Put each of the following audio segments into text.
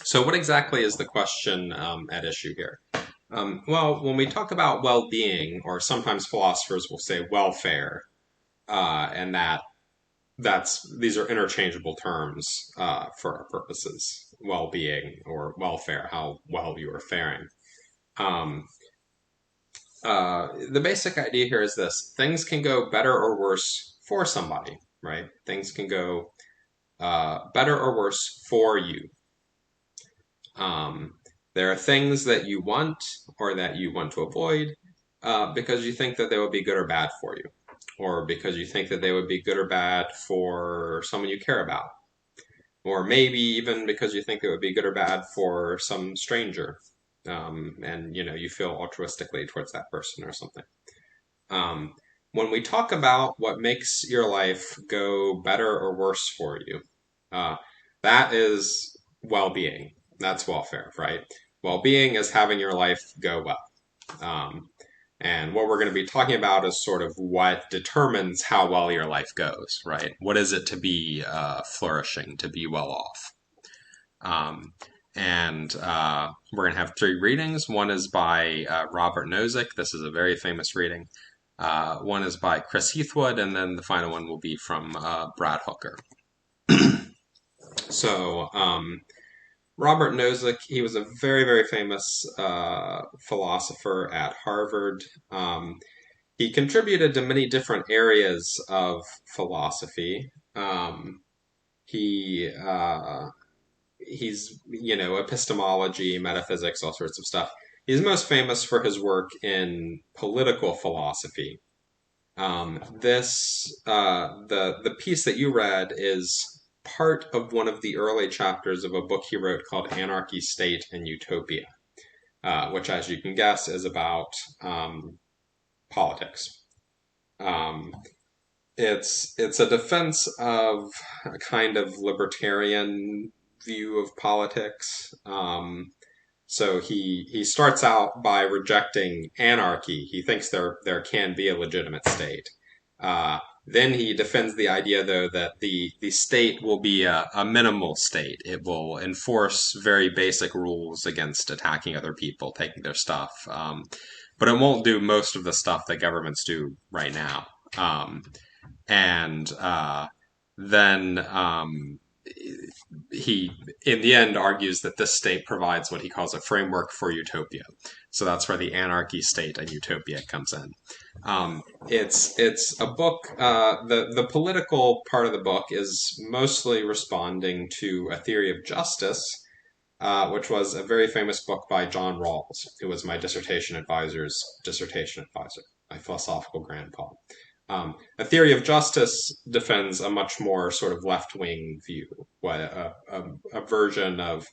So, what exactly is the question at issue here? Well, when we talk about well-being, or sometimes philosophers will say welfare, and that's these are interchangeable terms for our purposes. Well-being or welfare, how well you are faring. Um, the basic idea here is this: things can go better or worse for somebody, right? Things can go better or worse for you. Um, there are things that you want or that you want to avoid because you think that they would be good or bad for you, or because you think that they would be good or bad for someone you care about, or maybe even because you think it would be good or bad for some stranger, and you feel altruistically towards that person or something. Um, when we talk about what makes your life go better or worse for you, uh, that is well-being. That's welfare, right? Well-being is having your life go well. Um, and what we're going to be talking about is sort of what determines how well your life goes, right? What is it to be flourishing, to be well off? Um, and we're going to have three readings. One is by Robert Nozick. This is a very famous reading. One is by Chris Heathwood, and then the final one will be from Brad Hooker. So, Robert Nozick, he was a very, very famous philosopher at Harvard. He contributed to many different areas of philosophy. He he's epistemology, metaphysics, all sorts of stuff. He's most famous for his work in political philosophy. The piece that you read is part of one of the early chapters of a book he wrote called Anarchy, State, and Utopia, which, as you can guess, is about politics. Um, it's a defense of a kind of libertarian view of politics. So he starts out by rejecting anarchy. He thinks there can be a legitimate state. Then he defends the idea, though, that the state will be a minimal state. It will enforce very basic rules against attacking other people, taking their stuff, but it won't do most of the stuff that governments do right now. And then he, in the end, argues that this state provides what he calls a framework for utopia. So that's where the anarchy, state, and utopia comes in. It's a book. The political part of the book is mostly responding to a theory of justice, which was a very famous book by John Rawls, who was my dissertation advisor, my philosophical grandpa. A theory of justice defends a much more sort of left-wing view, a version of.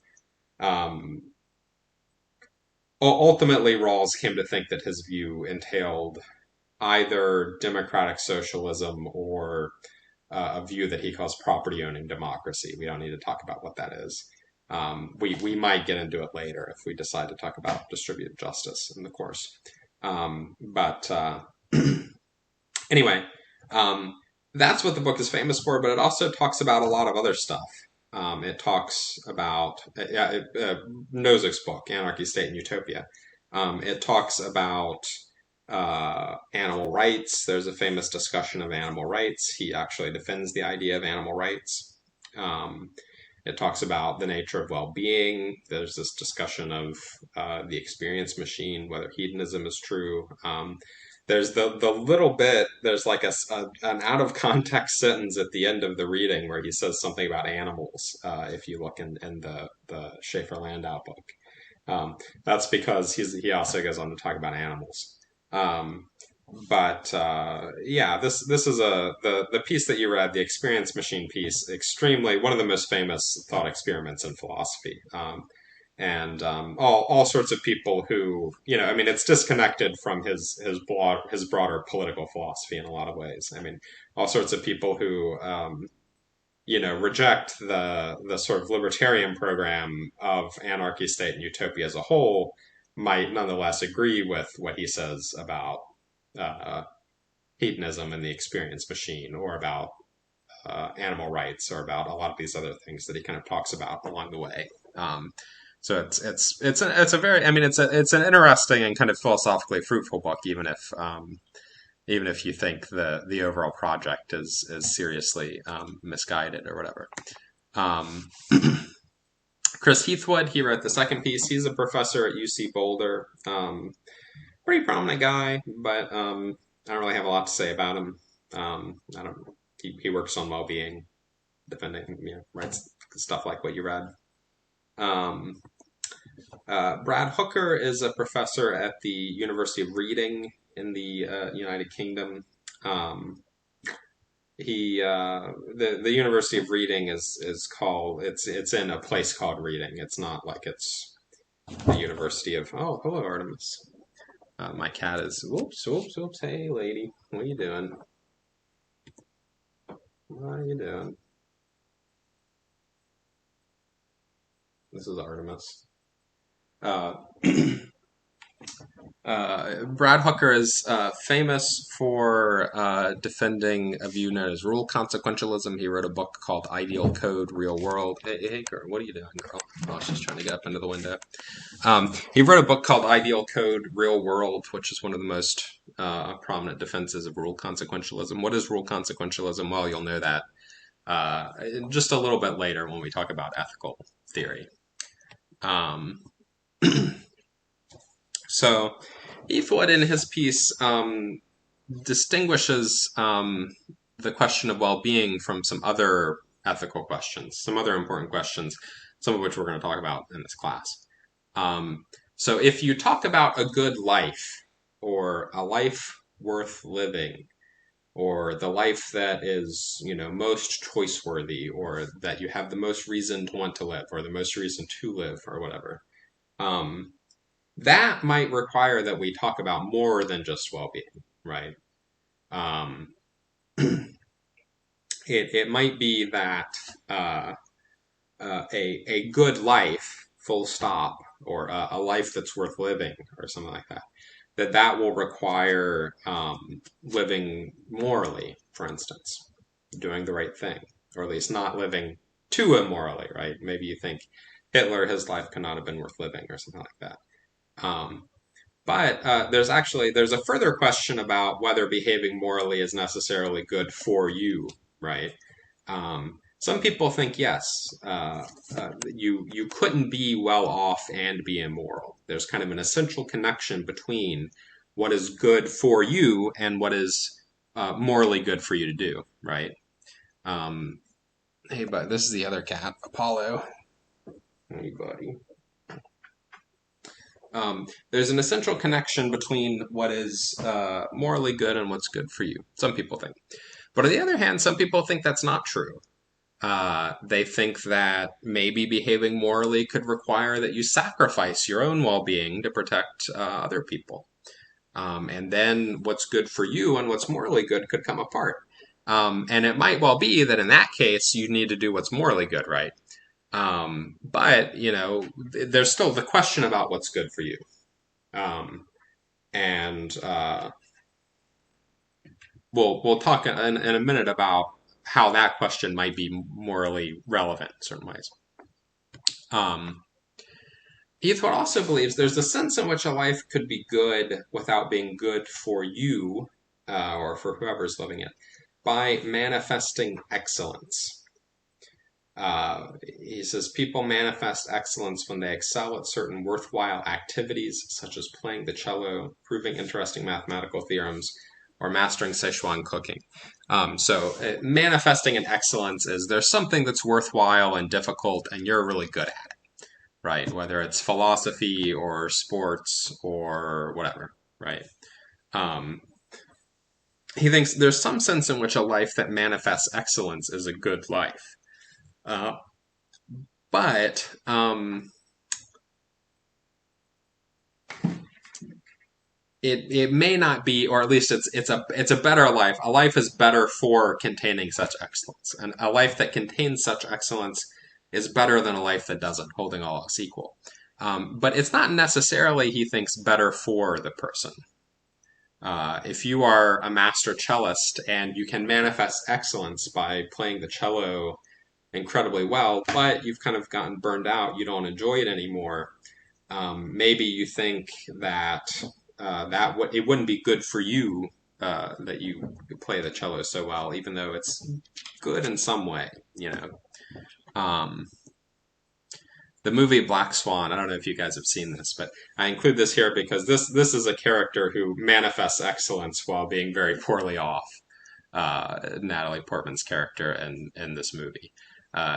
Ultimately, Rawls came to think that his view entailed either democratic socialism or a view that he calls property owning democracy. We don't need to talk about what that is. We might get into it later if we decide to talk about distributed justice in the course. But anyway, that's what the book is famous for, but it also talks about a lot of other stuff. It talks about Nozick's book, Anarchy, State, and Utopia. It talks about animal rights. There's a famous discussion of animal rights. He actually defends the idea of animal rights. It talks about the nature of well-being. There's this discussion of the experience machine, whether hedonism is true. There's the little bit, there's like an out of context sentence at the end of the reading where he says something about animals, if you look in the Schaefer Landau book. That's because he also goes on to talk about animals. Yeah, this is the piece that you read, the experience machine piece, extremely one of the most famous thought experiments in philosophy. And all sorts of people who, I mean, it's disconnected from his broader political philosophy in a lot of ways. I mean, all sorts of people who reject the sort of libertarian program of anarchy, state, and utopia as a whole might nonetheless agree with what he says about hedonism and the experience machine, or about animal rights or about a lot of these other things that he kind of talks about along the way. So it's a very, I mean, it's an interesting and kind of philosophically fruitful book, even if you think the overall project is seriously misguided or whatever. Um, Chris Heathwood, he wrote the second piece. He's a professor at UC Boulder. Pretty prominent guy, but I don't really have a lot to say about him. I don't. He works on well-being, defending, writes stuff like what you read. Um, Brad Hooker is a professor at the University of Reading in the United Kingdom. Um, the University of Reading is called, it's in a place called Reading. It's not like it's the University of, oh, hello, Artemis. My cat is, whoops. Hey, lady, what are you doing? What are you doing? This is Artemis. Uh, Brad Hooker is famous for defending a view known as rule consequentialism. He wrote a book called Ideal Code, Real World. Hey, girl, what are you doing, girl? Oh, she's trying to get up into the window. He wrote a book called Ideal Code, Real World, which is one of the most prominent defenses of rule consequentialism. What is rule consequentialism? Well, you'll know that just a little bit later when we talk about ethical theory. So Heathwood in his piece distinguishes the question of well-being from some other ethical questions, some other important questions, some of which we're going to talk about in this class. So if you talk about a good life or a life worth living or the life that is, most choice-worthy or that you have the most reason to want to live or the most reason to live or whatever, that might require that we talk about more than just well-being, right? It might be that a good life, full stop, or a life that's worth living, or something like that, that will require living morally, for instance, doing the right thing, or at least not living too immorally, right? Maybe you think Hitler, his life could not have been worth living, or something like that. But there's a further question about whether behaving morally is necessarily good for you, right? Some people think yes, you couldn't be well off and be immoral. There's kind of an essential connection between what is good for you and what is morally good for you to do, right? Hey, but this is the other cat, Apollo. Hey, buddy. There's an essential connection between what is morally good and what's good for you. Some people think. But on the other hand, some people think that's not true. They think that maybe behaving morally could require that you sacrifice your own well-being to protect other people. And then what's good for you and what's morally good could come apart. And it might well be that in that case, you need to do what's morally good, right? But, there's still the question about what's good for you. And we'll talk in a minute about how that question might be morally relevant in certain ways. Heathwood also believes there's a sense in which a life could be good without being good for you or for whoever's living it by manifesting excellence. He says people manifest excellence when they excel at certain worthwhile activities, such as playing the cello, proving interesting mathematical theorems, or mastering Sichuan cooking. So manifesting an excellence is there's something that's worthwhile and difficult, and you're really good at it, right? Whether it's philosophy or sports or whatever, right? He thinks there's some sense in which a life that manifests excellence is a good life. But it may not be, or at least it's a better life. A life is better for containing such excellence, and a life that contains such excellence is better than a life that doesn't, holding all else equal. But it's not necessarily, he thinks, better for the person. If you are a master cellist and you can manifest excellence by playing the cello incredibly well, but you've kind of gotten burned out, you don't enjoy it anymore, maybe you think that it wouldn't be good for you that you play the cello so well, even though it's good in some way, you know. Um, the movie Black Swan, I don't know if you guys have seen this, but I include this here because this is a character who manifests excellence while being very poorly off. Natalie Portman's character in this movie.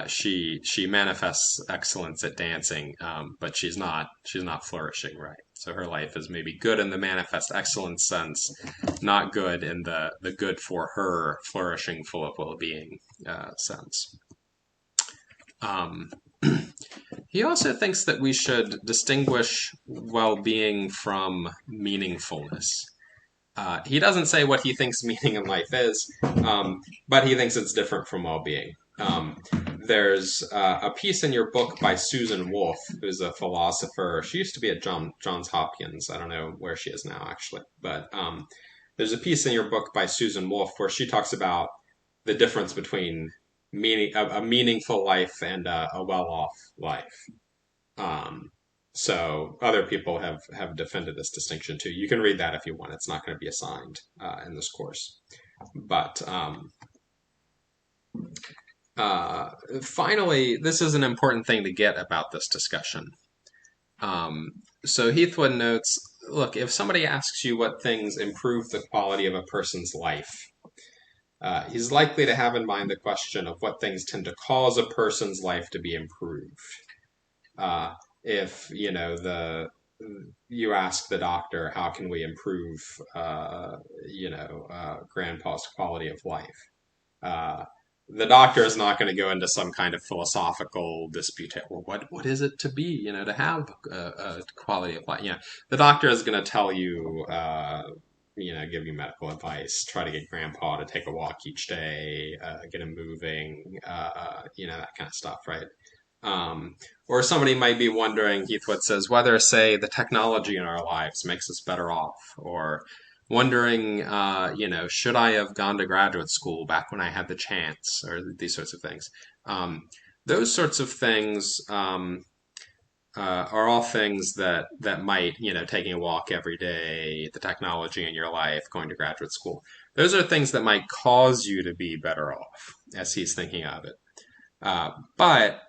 She manifests excellence at dancing, but she's not flourishing, right. So her life is maybe good in the manifest excellence sense, not good in the good for her flourishing, full of well being sense. Um, he also thinks that we should distinguish well being from meaningfulness. He doesn't say what he thinks meaning in life is, but he thinks it's different from well-being. There's a piece in your book by Susan Wolf, who's a philosopher. She used to be at Johns Hopkins. I don't know where she is now, actually. But there's a piece in your book by Susan Wolf where she talks about the difference between a meaningful life and a well-off life. Um, so other people have defended this distinction too. You can read that if you want. It's not going to be assigned in this course. But finally, this is an important thing to get about this discussion. So Heathwood notes, look, if somebody asks you what things improve the quality of a person's life, he's likely to have in mind the question of what things tend to cause a person's life to be improved. If you ask the doctor, how can we improve grandpa's quality of life, the doctor is not going to go into some kind of philosophical dispute. Well, what is it to be, to have a quality of life? The doctor is going to tell you, give you medical advice, try to get grandpa to take a walk each day, get him moving, that kind of stuff, right? Or somebody might be wondering, Heathwood says, whether, say, the technology in our lives makes us better off, or wondering, should I have gone to graduate school back when I had the chance, or these sorts of things. Those sorts of things are all things that might, taking a walk every day, the technology in your life, going to graduate school. Those are things that might cause you to be better off, as he's thinking of it. But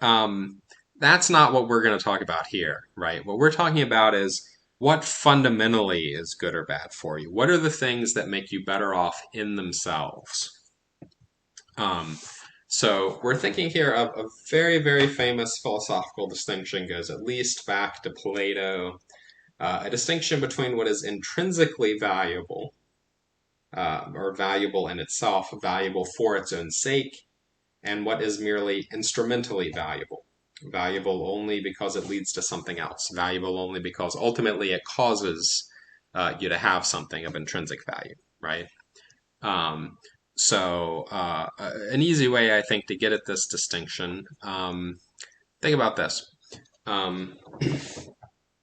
that's not what we're going to talk about here, right? What we're talking about is what fundamentally is good or bad for you. What are the things that make you better off in themselves? So we're thinking here of a very, very famous philosophical distinction, goes at least back to Plato, a distinction between what is intrinsically valuable, or valuable in itself, valuable for its own sake, and what is merely instrumentally valuable. Valuable only because it leads to something else. Valuable only because ultimately it causes you to have something of intrinsic value, right? So an easy way, I think, to get at this distinction, think about this.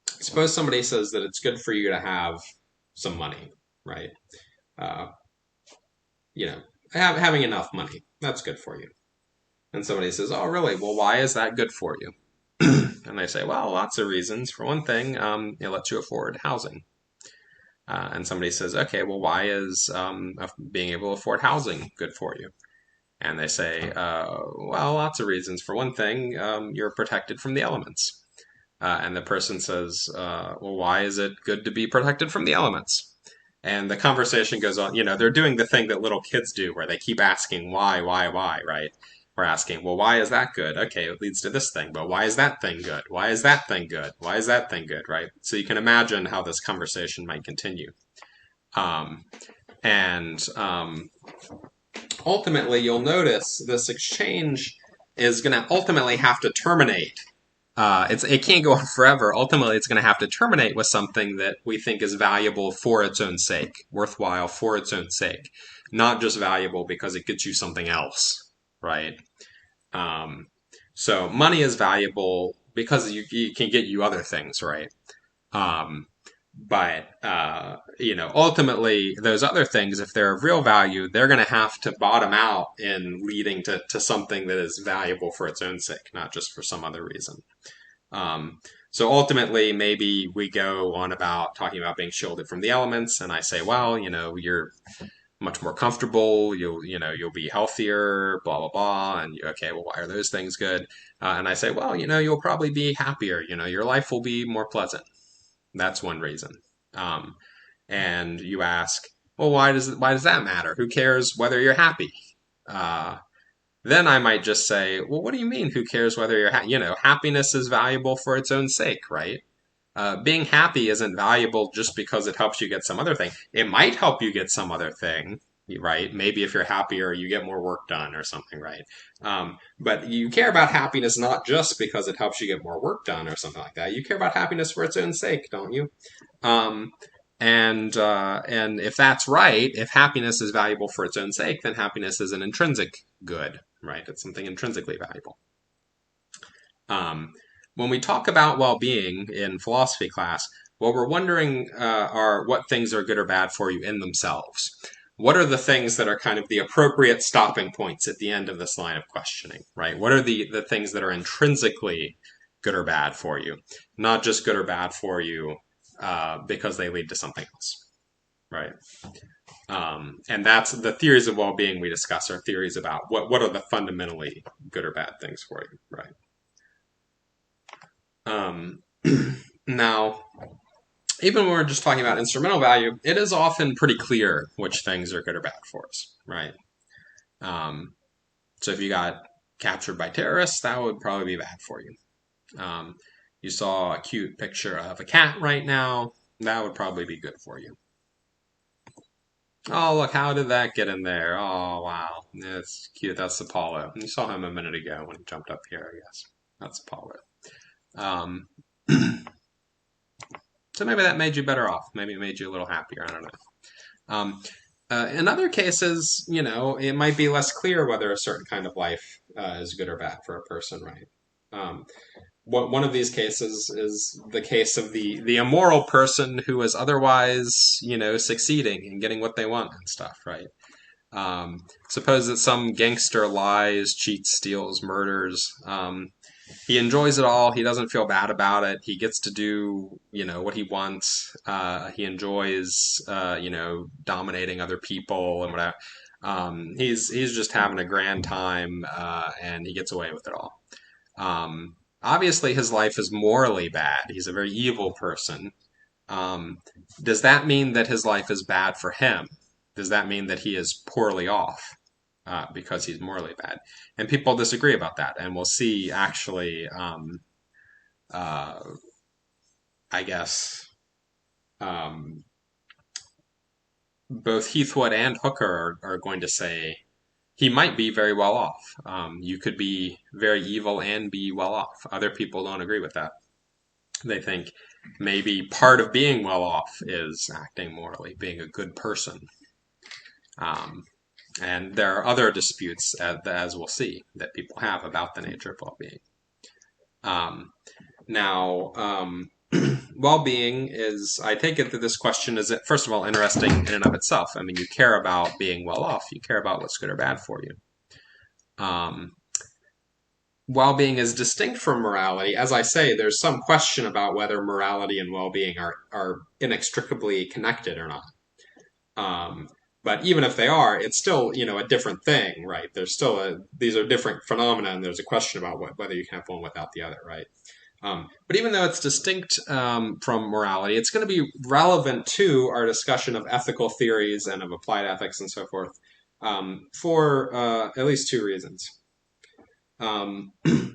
Suppose somebody says that it's good for you to have some money, right? Having enough money, that's good for you. And somebody says, oh, really? Well, why is that good for you? And they say, well, lots of reasons. For one thing, it lets you afford housing. And somebody says, okay, well, why is being able to afford housing good for you? And they say, well, lots of reasons. For one thing, you're protected from the elements. And the person says, well, why is it good to be protected from the elements? And the conversation goes on. They're doing the thing that little kids do where they keep asking why, right? We're asking, well, why is that good? Okay, it leads to this thing, but why is that thing good? Why is that thing good? Why is that thing good, right? So you can imagine how this conversation might continue. Ultimately, you'll notice this exchange is going to ultimately have to terminate. It can't go on forever. Ultimately, it's going to have to terminate with something that we think is valuable for its own sake, worthwhile for its own sake, not just valuable because it gets you something else, right? So money is valuable because you can get you other things, right? But ultimately, those other things, if they're of real value, they're going to have to bottom out in leading to something that is valuable for its own sake, not just for some other reason. Um, so ultimately, maybe we go on about talking about being shielded from the elements, and I say, well, you're much more comfortable. You'll be healthier, blah blah blah. And okay, well, why are those things good? And I say, well, you'll probably be happier. Your life will be more pleasant. That's one reason. Um, and you ask, well, why does that matter? Who cares whether you're happy? Uh, then I might just say, well, what do you mean? Who cares whether you're happiness is valuable for its own sake, right? Being happy isn't valuable just because it helps you get some other thing. It might help you get some other thing, right? Maybe if you're happier, you get more work done or something, right? But you care about happiness not just because it helps you get more work done or something like that. You care about happiness for its own sake, don't you? Um, and if that's right, if happiness is valuable for its own sake, then happiness is an intrinsic good, right? It's something intrinsically valuable. Um, when we talk about well-being in philosophy class, what we're wondering are what things are good or bad for you in themselves. What are the things that are kind of the appropriate stopping points at the end of this line of questioning, right? What are the things that are intrinsically good or bad for you, not just good or bad for you because they lead to something else, right? And that's the theories of well-being we discuss are theories about what are the fundamentally good or bad things for you, right? Um, now, even when we're just talking about instrumental value, it is often pretty clear which things are good or bad for us, right? Um, so if you got captured by terrorists, that would probably be bad for you. Um, you saw a cute picture of a cat right now, that would probably be good for you. Oh, look, how did that get in there? Oh, wow. That's cute. That's Apollo. You saw him a minute ago when he jumped up here, I guess. That's Apollo. Um, so maybe that made you better off. Maybe it made you a little happier. I don't know. Um, in other cases, it might be less clear whether a certain kind of life is good or bad for a person, right? Um, one of these cases is the case of the immoral person who is otherwise, succeeding and getting what they want and stuff, right? Suppose that some gangster lies, cheats, steals, murders. He enjoys it all. He doesn't feel bad about it. He gets to do, what he wants. He enjoys, dominating other people and whatever. He's just having a grand time, and he gets away with it all. Obviously, his life is morally bad. He's a very evil person. Um, does that mean that his life is bad for him? Does that mean that he is poorly off because he's morally bad? And people disagree about that, and we'll see actually, uh, I guess, um, both Heathwood and Hooker are going to say he might be very well off. You could be very evil and be well off. Other people don't agree with that. They think maybe part of being well off is acting morally, being a good person. Um, and there are other disputes, as we'll see, that people have about the nature of well-being. Um, now, well-being is, I take it that this question is, first of all, interesting in and of itself. I mean, you care about being well off. You care about what's good or bad for you. Um, well-being is distinct from morality. As I say, there's some question about whether morality and well-being are inextricably connected or not. But even if they are, it's still, a different thing, right? There's still these are different phenomena, and there's a question about whether you can have one without the other, right? But even though it's distinct from morality, it's going to be relevant to our discussion of ethical theories and of applied ethics and so forth for at least two reasons.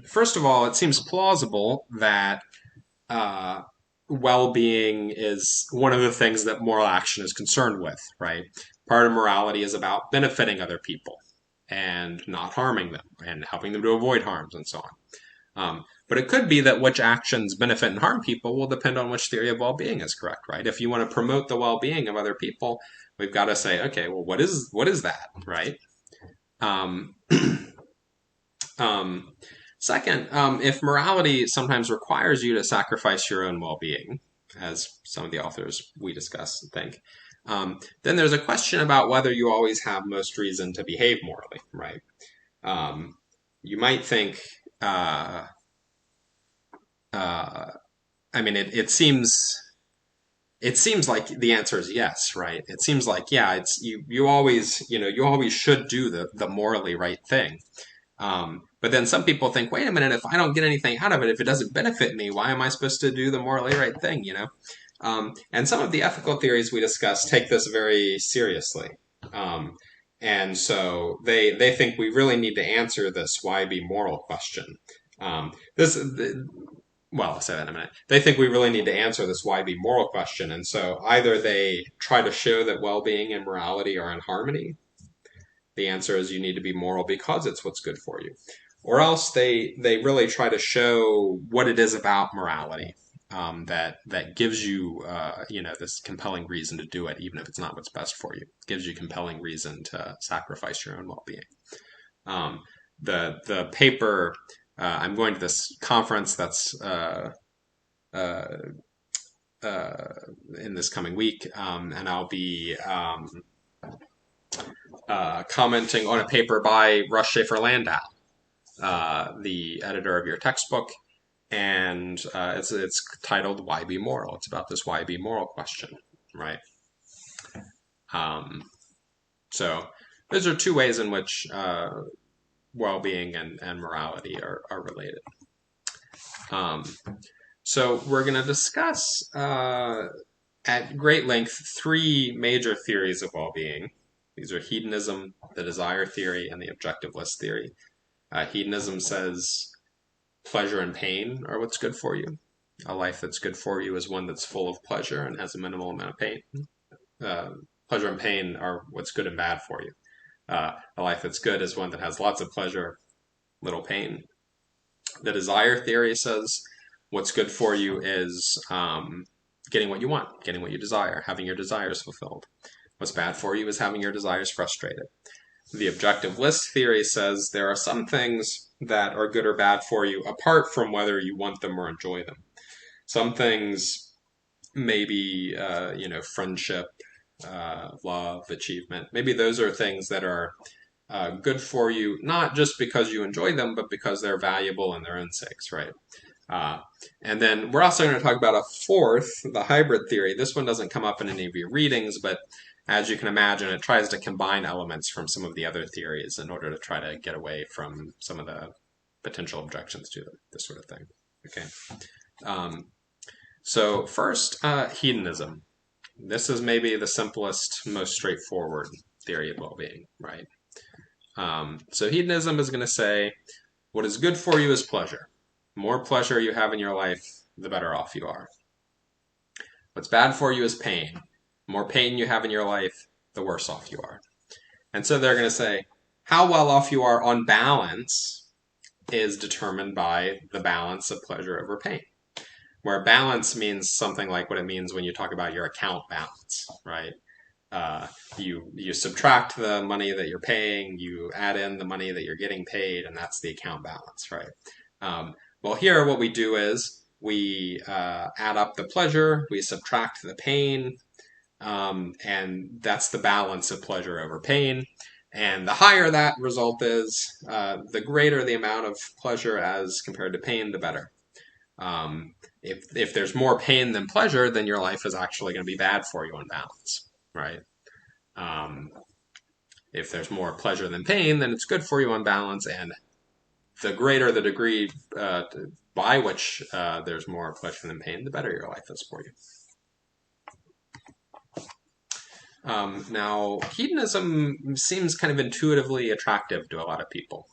First of all, it seems plausible that uh, well-being is one of the things that moral action is concerned with, right? Part of morality is about benefiting other people and not harming them and helping them to avoid harms and so on. But it could be that which actions benefit and harm people will depend on which theory of well-being is correct, right? If you want to promote the well-being of other people, we've got to say, okay, well, what is that, right? Um, Second, if morality sometimes requires you to sacrifice your own well-being, as some of the authors we discuss think. Then there's a question about whether you always have most reason to behave morally, right? You might think, I mean, it seems like the answer is yes, right? It seems like, yeah, it's you always, you always should do the morally right thing. But then some people think, wait a minute, if I don't get anything out of it, if it doesn't benefit me, why am I supposed to do the morally right thing, And some of the ethical theories we discuss take this very seriously. And so they think we really need to answer this why be moral question. This well, I'll say that in a minute. They think we really need to answer this why be moral question. And so either they try to show that well-being and morality are in harmony. The answer is you need to be moral because it's what's good for you. Or else they really try to show what it is about morality that gives you this compelling reason to do it, even if it's not what's best for you. It gives you compelling reason to sacrifice your own well-being. The paper, I'm going to this conference that's in this coming week, and I'll be commenting on a paper by Russ Schaefer Landau, the editor of your textbook, and it's titled "Why Be Moral." It's about this why be moral question, right? So those are two ways in which well-being and morality are related. So we're going to discuss at great length three major theories of well-being. These are hedonism, the desire theory, and the objectiveless theory. Hedonism says pleasure and pain are what's good for you. A life that's good for you is one that's full of pleasure and has a minimal amount of pain. Pleasure and pain are what's good and bad for you. A life that's good is one that has lots of pleasure, little pain. The desire theory says what's good for you is getting what you want, getting what you desire, having your desires fulfilled. What's bad for you is having your desires frustrated. The objectiveless theory says there are some things that are good or bad for you apart from whether you want them or enjoy them. Some things, maybe, friendship, love, achievement, maybe those are things that are good for you, not just because you enjoy them, but because they're valuable in their own sakes, right? And then we're also going to talk about a fourth, the hybrid theory. This one doesn't come up in any of your readings, but as you can imagine, it tries to combine elements from some of the other theories in order to try to get away from some of the potential objections to this sort of thing. Okay. So first, hedonism. This is maybe the simplest, most straightforward theory of well-being, right? So hedonism is going to say, what is good for you is pleasure. The more pleasure you have in your life, the better off you are. What's bad for you is pain. The more pain you have in your life, the worse off you are. And so they're going to say, how well off you are on balance is determined by the balance of pleasure over pain. Where balance means something like what it means when you talk about your account balance, right? You subtract the money that you're paying, you add in the money that you're getting paid, and that's the account balance, right? Well, here what we do is we add up the pleasure, we subtract the pain, and that's the balance of pleasure over pain. And the higher that result is, the greater the amount of pleasure as compared to pain, the better. If there's more pain than pleasure, then your life is actually going to be bad for you on balance, right? If there's more pleasure than pain, then it's good for you on balance, and the greater the degree by which there's more pleasure than pain, the better your life is for you. Now, hedonism seems kind of intuitively attractive to a lot of people.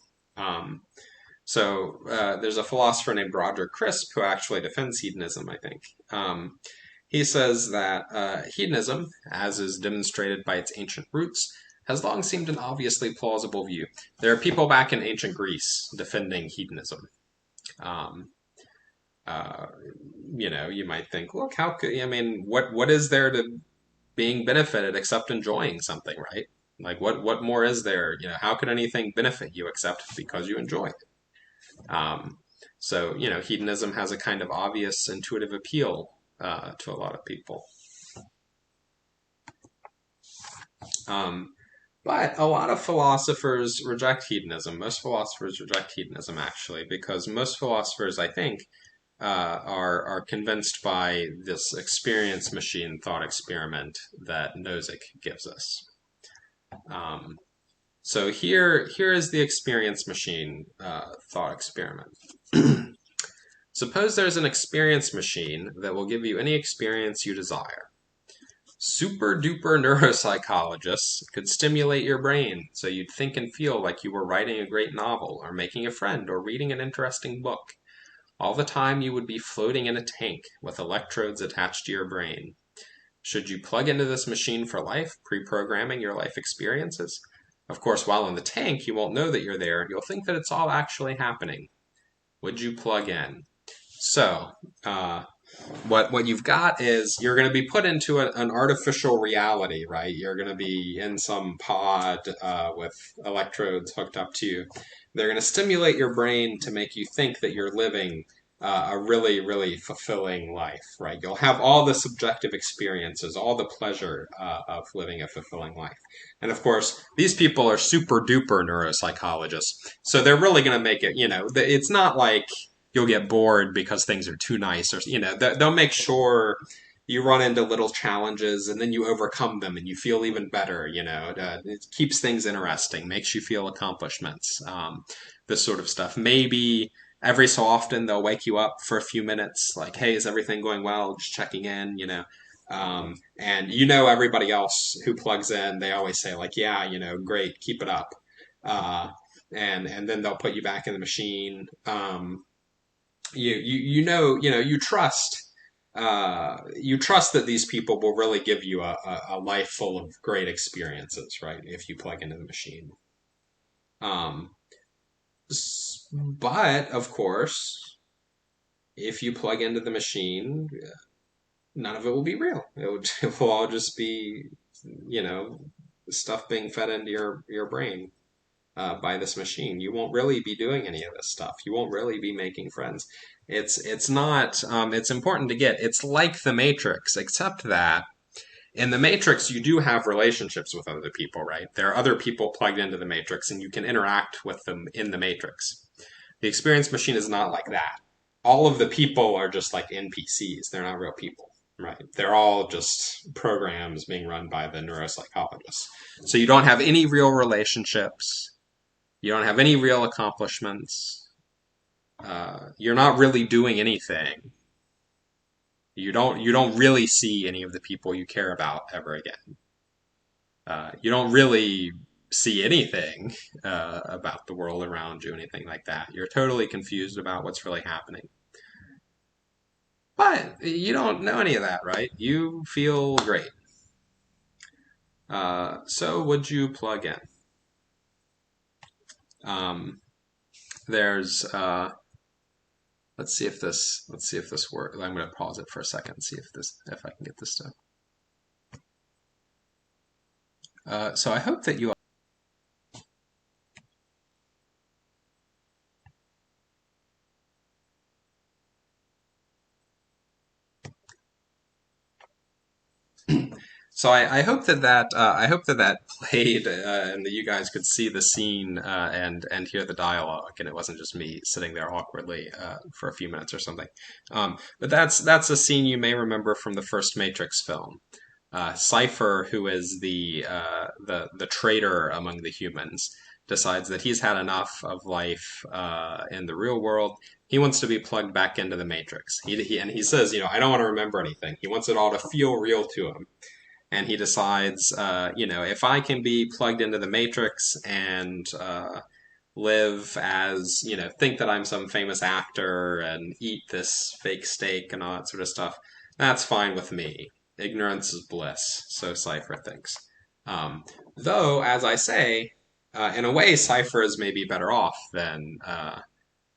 So there's a philosopher named Roger Crisp who actually defends hedonism, I think. He says that hedonism, as is demonstrated by its ancient roots, has long seemed an obviously plausible view. There are people back in ancient Greece defending hedonism. You might think, look, what is there to being benefited except enjoying something, right? Like, what more is there? How could anything benefit you except because you enjoy it? So hedonism has a kind of obvious intuitive appeal to a lot of people. Um, but a lot of philosophers reject hedonism. Most philosophers reject hedonism, actually, because most philosophers, I think, are convinced by this experience machine thought experiment that Nozick gives us. Um, so here is the experience machine thought experiment. Suppose there's an experience machine that will give you any experience you desire. Super duper neuropsychologists could stimulate your brain so you'd think and feel like you were writing a great novel or making a friend or reading an interesting book. All the time you would be floating in a tank with electrodes attached to your brain. Should you plug into this machine for life, pre-programming your life experiences? Of course, while in the tank, you won't know that you're there. You'll think that it's all actually happening. Would you plug in? So, what you've got is you're going to be put into an artificial reality, right? You're going to be in some pod with electrodes hooked up to you. They're going to stimulate your brain to make you think that you're living a really, really fulfilling life, right? You'll have all the subjective experiences, all the pleasure of living a fulfilling life. And of course, these people are super duper neuropsychologists. So they're really going to make it, it's not like you'll get bored because things are too nice, or they'll make sure you run into little challenges and then you overcome them and you feel even better. It keeps things interesting, makes you feel accomplishments, this sort of stuff. Maybe every so often they'll wake you up for a few minutes, like, hey, is everything going well, just checking in. And everybody else who plugs in, they always say, like, yeah, great, keep it up. And then they'll put you back in the machine. You trust that these people will really give you a life full of great experiences, right? If you plug into the machine. But of course, if you plug into the machine, none of it will be real. It will all just be, stuff being fed into your brain. By this machine. You won't really be doing any of this stuff. You won't really be making friends. It's not. It's important to get. It's like the Matrix, except that in the Matrix you do have relationships with other people, right? There are other people plugged into the Matrix, and you can interact with them in the Matrix. The experience machine is not like that. All of the people are just like NPCs. They're not real people, right? They're all just programs being run by the neuropsychologists. So you don't have any real relationships. You don't have any real accomplishments. You're not really doing anything. You don't really see any of the people you care about ever again. You don't really see anything about the world around you, anything like that. You're totally confused about what's really happening. But you don't know any of that, right? You feel great. So would you plug in? There's let's see if this works. I'm going to pause it for a second and see if I can get this to. So I hope that you. So I hope that played and that you guys could see the scene and hear the dialogue, and it wasn't just me sitting there awkwardly for a few minutes or something. But that's a scene you may remember from the first Matrix film. Cypher, who is the traitor among the humans, decides that he's had enough of life in the real world. He wants to be plugged back into the Matrix. He says, I don't want to remember anything. He wants it all to feel real to him. And he decides, if I can be plugged into the Matrix and live as, think that I'm some famous actor and eat this fake steak and all that sort of stuff, that's fine with me. Ignorance is bliss, so Cypher thinks. Though, as I say, in a way, Cypher is maybe better off than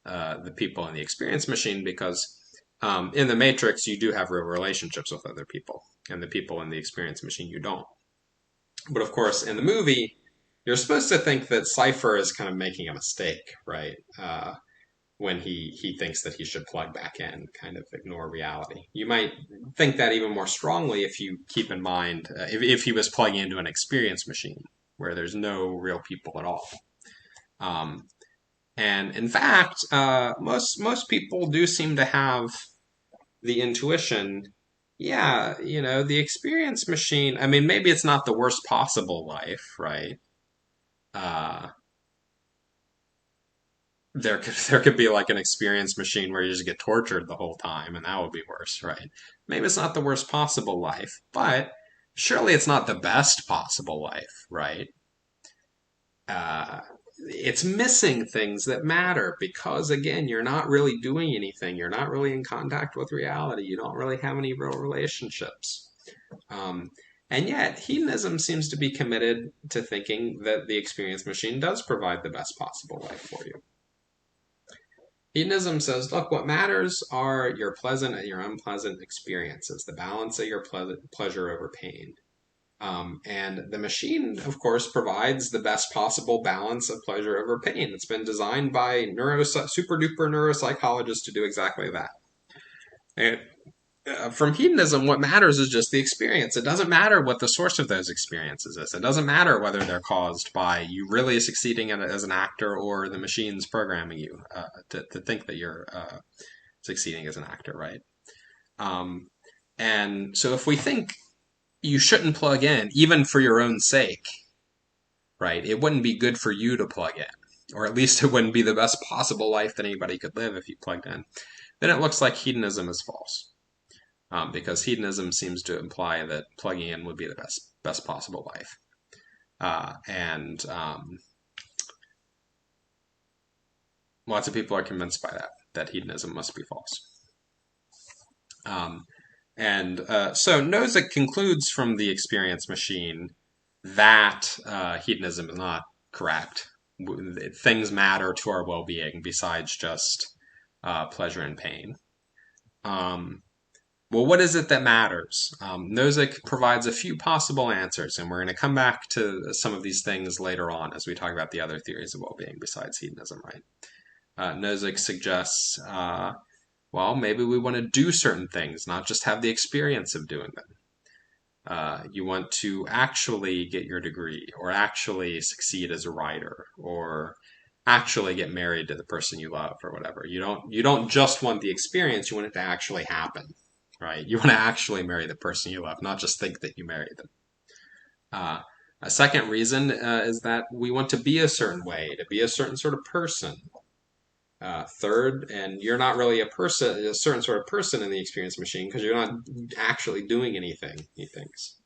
the people in the experience machine because in the Matrix, you do have real relationships with other people, and the people in the experience machine, you don't. But of course, in the movie, you're supposed to think that Cypher is kind of making a mistake, right? when he thinks that he should plug back in, kind of ignore reality. You might think that even more strongly if you keep in mind if he was plugging into an experience machine where there's no real people at all. Um, and in fact, most people do seem to have the intuition. Yeah, the experience machine. I mean, maybe it's not the worst possible life, right? Uh, there could be like an experience machine where you just get tortured the whole time, and that would be worse, right? Maybe it's not the worst possible life, but surely it's not the best possible life, right? Uh, it's missing things that matter because, again, you're not really doing anything. You're not really in contact with reality. You don't really have any real relationships. Um, and yet, hedonism seems to be committed to thinking that the experience machine does provide the best possible life for you. Hedonism says, look, what matters are your pleasant and your unpleasant experiences, the balance of your pleasure over pain. And the machine, of course, provides the best possible balance of pleasure over pain. It's been designed by super duper neuropsychologists to do exactly that. And from hedonism, what matters is just the experience. It doesn't matter what the source of those experiences is. It doesn't matter whether they're caused by you really succeeding as an actor or the machine's programming you to think that you're succeeding as an actor, right? And so if we think you shouldn't plug in, even for your own sake, right? It wouldn't be good for you to plug in, or at least it wouldn't be the best possible life that anybody could live if you plugged in. Then it looks like hedonism is false. Because hedonism seems to imply that plugging in would be the best possible life, and lots of people are convinced by that hedonism must be false. So Nozick concludes from the experience machine that hedonism is not correct. Things matter to our well-being besides just pleasure and pain. Well, what is it that matters? Nozick provides a few possible answers, and we're going to come back to some of these things later on as we talk about the other theories of well-being besides hedonism, right? Nozick suggests, well, maybe we want to do certain things, not just have the experience of doing them. You want to actually get your degree, or actually succeed as a writer, or actually get married to the person you love, or whatever. You don't just want the experience; you want it to actually happen. Right? You want to actually marry the person you love, not just think that you married them. A second reason is that we want to be a certain way, to be a certain sort of person. Third, and you're not really a certain sort of person in the experience machine because you're not actually doing anything, he thinks.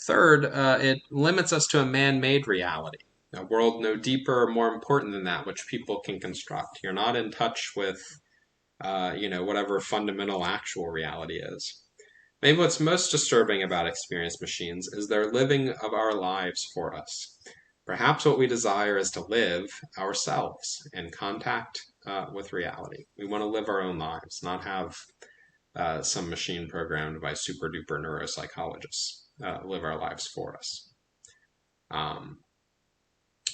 Third, it limits us to a man-made reality, a world no deeper or more important than that which people can construct. You're not in touch with whatever fundamental actual reality is. Maybe what's most disturbing about experience machines is their living of our lives for us. Perhaps what we desire is to live ourselves in contact with reality. We want to live our own lives, not have some machine programmed by super duper neuropsychologists live our lives for us.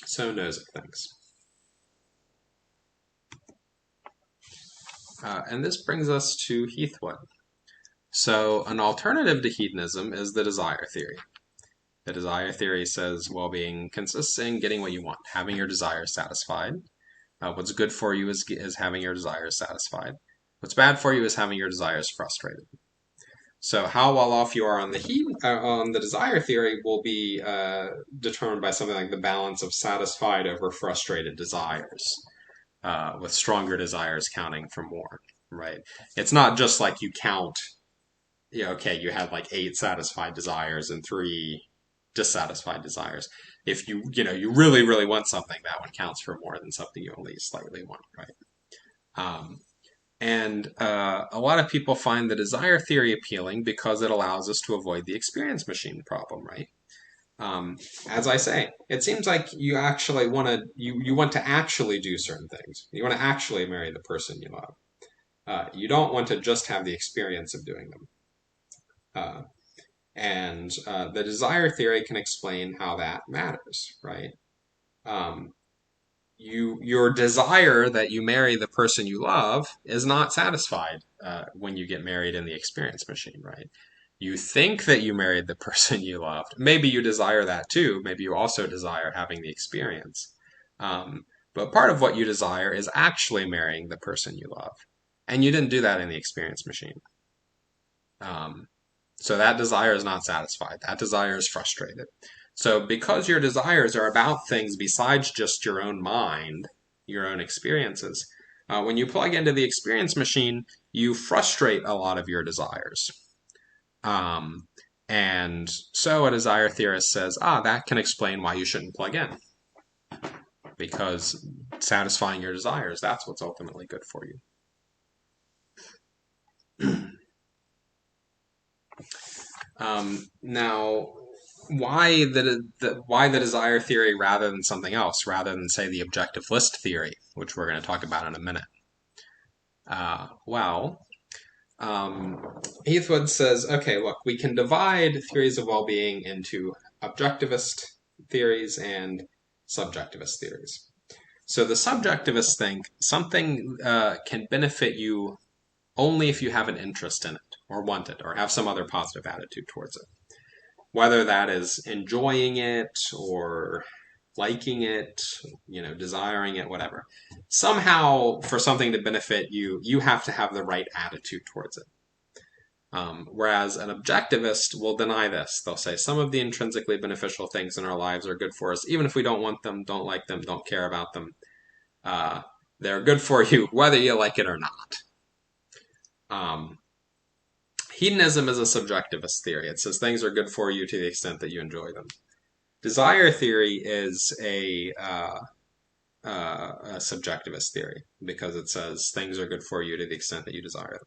So Nozick thinks. And this brings us to Heathwood. So an alternative to hedonism is the desire theory. The desire theory says well-being consists in getting what you want, having your desires satisfied. What's good for you is having your desires satisfied. What's bad for you is having your desires frustrated. So how well off you are on the desire theory will be determined by something like the balance of satisfied over frustrated desires, with stronger desires counting for more. Right? It's not just like you count. Okay, you had like 8 satisfied desires and 3 dissatisfied desires. If you really, really want something, that one counts for more than something you only slightly want, right? And a lot of people find the desire theory appealing because it allows us to avoid the experience machine problem, right? As I say, it seems like you actually want to you want to actually do certain things. You want to actually marry the person you love. You don't want to just have the experience of doing them. And the desire theory can explain how that matters, right? your desire that you marry the person you love is not satisfied when you get married in the experience machine, right? You think that you married the person you loved. Maybe you desire that too. Maybe you also desire having the experience. Um, but part of what you desire is actually marrying the person you love. And you didn't do that in the experience machine. Um, so that desire is not satisfied. That desire is frustrated. So because your desires are about things besides just your own mind, your own experiences, when you plug into the experience machine, you frustrate a lot of your desires. Um, and so a desire theorist says, that can explain why you shouldn't plug in. Because satisfying your desires, that's what's ultimately good for you. Now, why why the desire theory rather than something else, rather than say the objective list theory, which we're going to talk about in a minute? Heathwood says, okay, look, we can divide theories of well-being into objectivist theories and subjectivist theories. So the subjectivists think something can benefit you only if you have an interest in it, or want it, or have some other positive attitude towards it. Whether that is enjoying it, or liking it, desiring it, whatever. Somehow, for something to benefit you, you have to have the right attitude towards it. Whereas an objectivist will deny this. They'll say some of the intrinsically beneficial things in our lives are good for us, even if we don't want them, don't like them, don't care about them. They're good for you, whether you like it or not. Hedonism is a subjectivist theory. It says things are good for you to the extent that you enjoy them. Desire theory is a subjectivist theory because it says things are good for you to the extent that you desire them.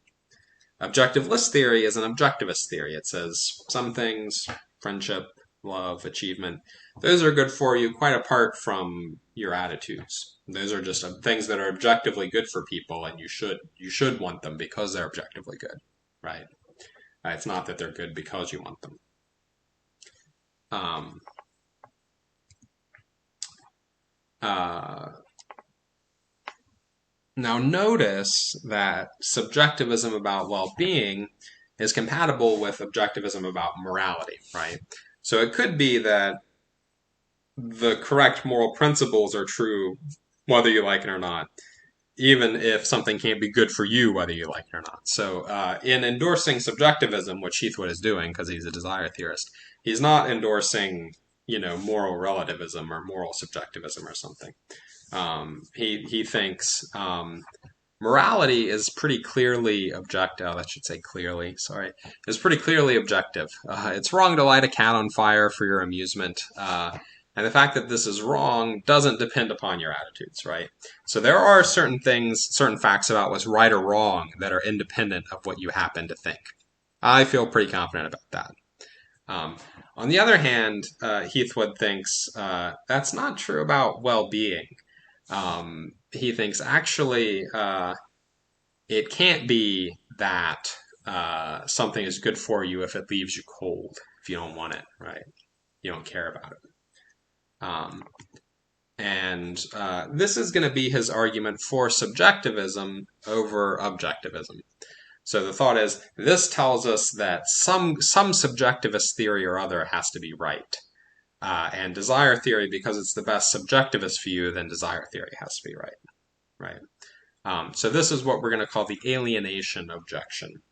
Objectivist theory is an objectivist theory. It says some things, friendship, love, achievement, those are good for you quite apart from your attitudes. Those are just things that are objectively good for people, and you should want them because they're objectively good, right? It's not that they're good because you want them. Now notice that subjectivism about well-being is compatible with objectivism about morality, right? So it could be that the correct moral principles are true whether you like it or not, even if something can't be good for you whether you like it or not. So in endorsing subjectivism, which Heathwood is doing because he's a desire theorist, he's not endorsing, moral relativism or moral subjectivism or something. He thinks morality is pretty clearly objective. Oh, that should say clearly. Sorry, it's pretty clearly objective. It's wrong to light a cat on fire for your amusement, and the fact that this is wrong doesn't depend upon your attitudes, right? So there are certain things, certain facts about what's right or wrong that are independent of what you happen to think. I feel pretty confident about that. On the other hand, Heathwood thinks that's not true about well-being. He thinks actually it can't be that something is good for you if it leaves you cold, if you don't want it, right? You don't care about it. This is going to be his argument for subjectivism over objectivism. So the thought is, this tells us that some subjectivist theory or other has to be right. And desire theory, because it's the best subjectivist view, then desire theory has to be right? So this is what we're going to call the alienation objection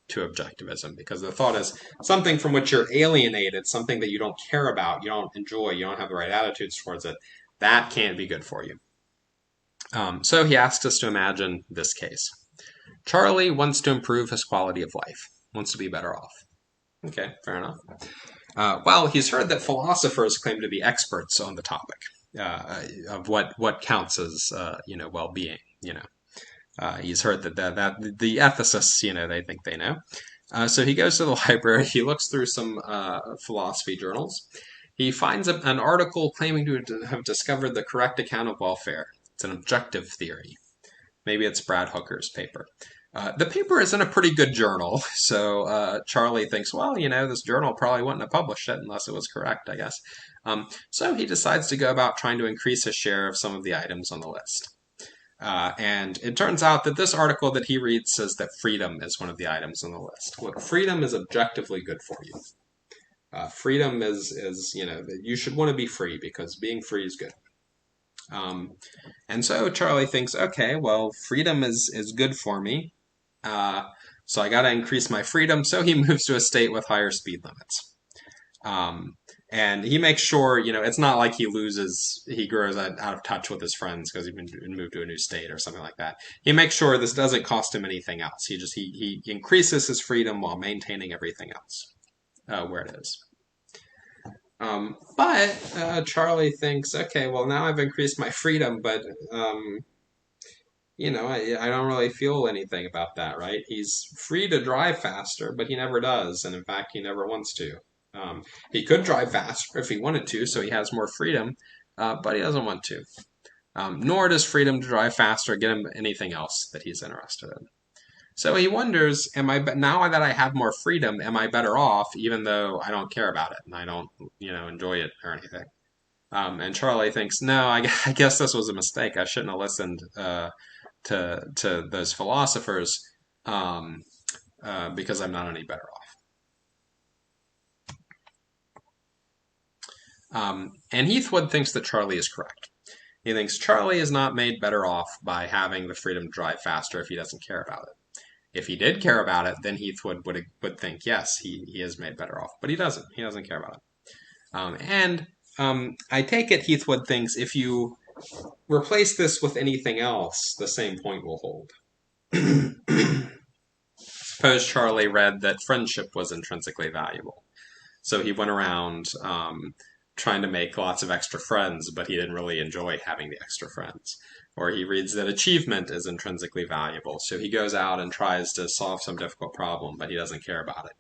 to objectivism, because the thought is something from which you're alienated, something that you don't care about, you don't enjoy, you don't have the right attitudes towards it, that can't be good for you. So he asks us to imagine this case. Charlie wants to improve his quality of life, wants to be better off. Okay, fair enough. Well, he's heard that philosophers claim to be experts on the topic of what counts as well-being. He's heard that the ethicists, they think they know. So he goes to the library. He looks through some philosophy journals. He finds an article claiming to have discovered the correct account of welfare. It's an objective theory. Maybe it's Brad Hooker's paper. The paper is in a pretty good journal, so Charlie thinks, well, this journal probably wouldn't have published it unless it was correct, I guess. So he decides to go about trying to increase his share of some of the items on the list. And it turns out that this article that he reads says that freedom is one of the items on the list. Look, freedom is objectively good for you. Freedom is that you should want to be free because being free is good. And so Charlie thinks, okay, well, freedom is good for me. So I got to increase my freedom. So he moves to a state with higher speed limits. And he makes sure, it's not like he grows out of touch with his friends because he's been moved to a new state or something like that. He makes sure this doesn't cost him anything else. He increases his freedom while maintaining everything else where it is. But Charlie thinks, okay, well, now I've increased my freedom, but I don't really feel anything about that, right? He's free to drive faster, but he never does, and in fact, he never wants to. He could drive faster if he wanted to, so he has more freedom, but he doesn't want to. Nor does freedom to drive faster get him anything else that he's interested in. So he wonders, now that I have more freedom, am I better off, even though I don't care about it and I don't, enjoy it or anything? And Charlie thinks, no, I guess this was a mistake. I shouldn't have listened to those philosophers because I'm not any better off. And Heathwood thinks that Charlie is correct. He thinks Charlie is not made better off by having the freedom to drive faster if he doesn't care about it. If he did care about it, then Heathwood would think, yes, he is made better off. But he doesn't. He doesn't care about it. I take it Heathwood thinks if you replace this with anything else, the same point will hold. Suppose Charlie read that friendship was intrinsically valuable. So he went around trying to make lots of extra friends, but he didn't really enjoy having the extra friends. Or he reads that achievement is intrinsically valuable, so he goes out and tries to solve some difficult problem, but he doesn't care about it,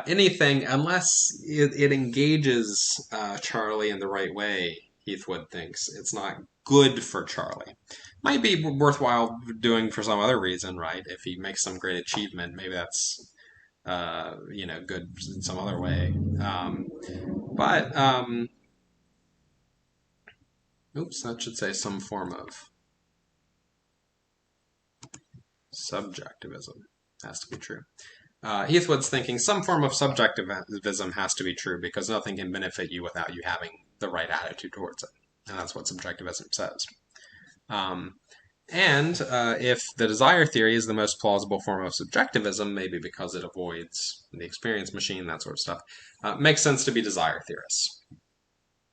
anything, unless it engages Charlie in the right way, Heathwood thinks, it's not good for Charlie. Might be worthwhile doing for some other reason, right? If he makes some great achievement, maybe that's good in some other way. That should say some form of subjectivism has to be true. Heathwood's thinking some form of subjectivism has to be true because nothing can benefit you without you having the right attitude towards it. And that's what subjectivism says. If the desire theory is the most plausible form of subjectivism, maybe because it avoids the experience machine, that sort of stuff, makes sense to be desire theorists.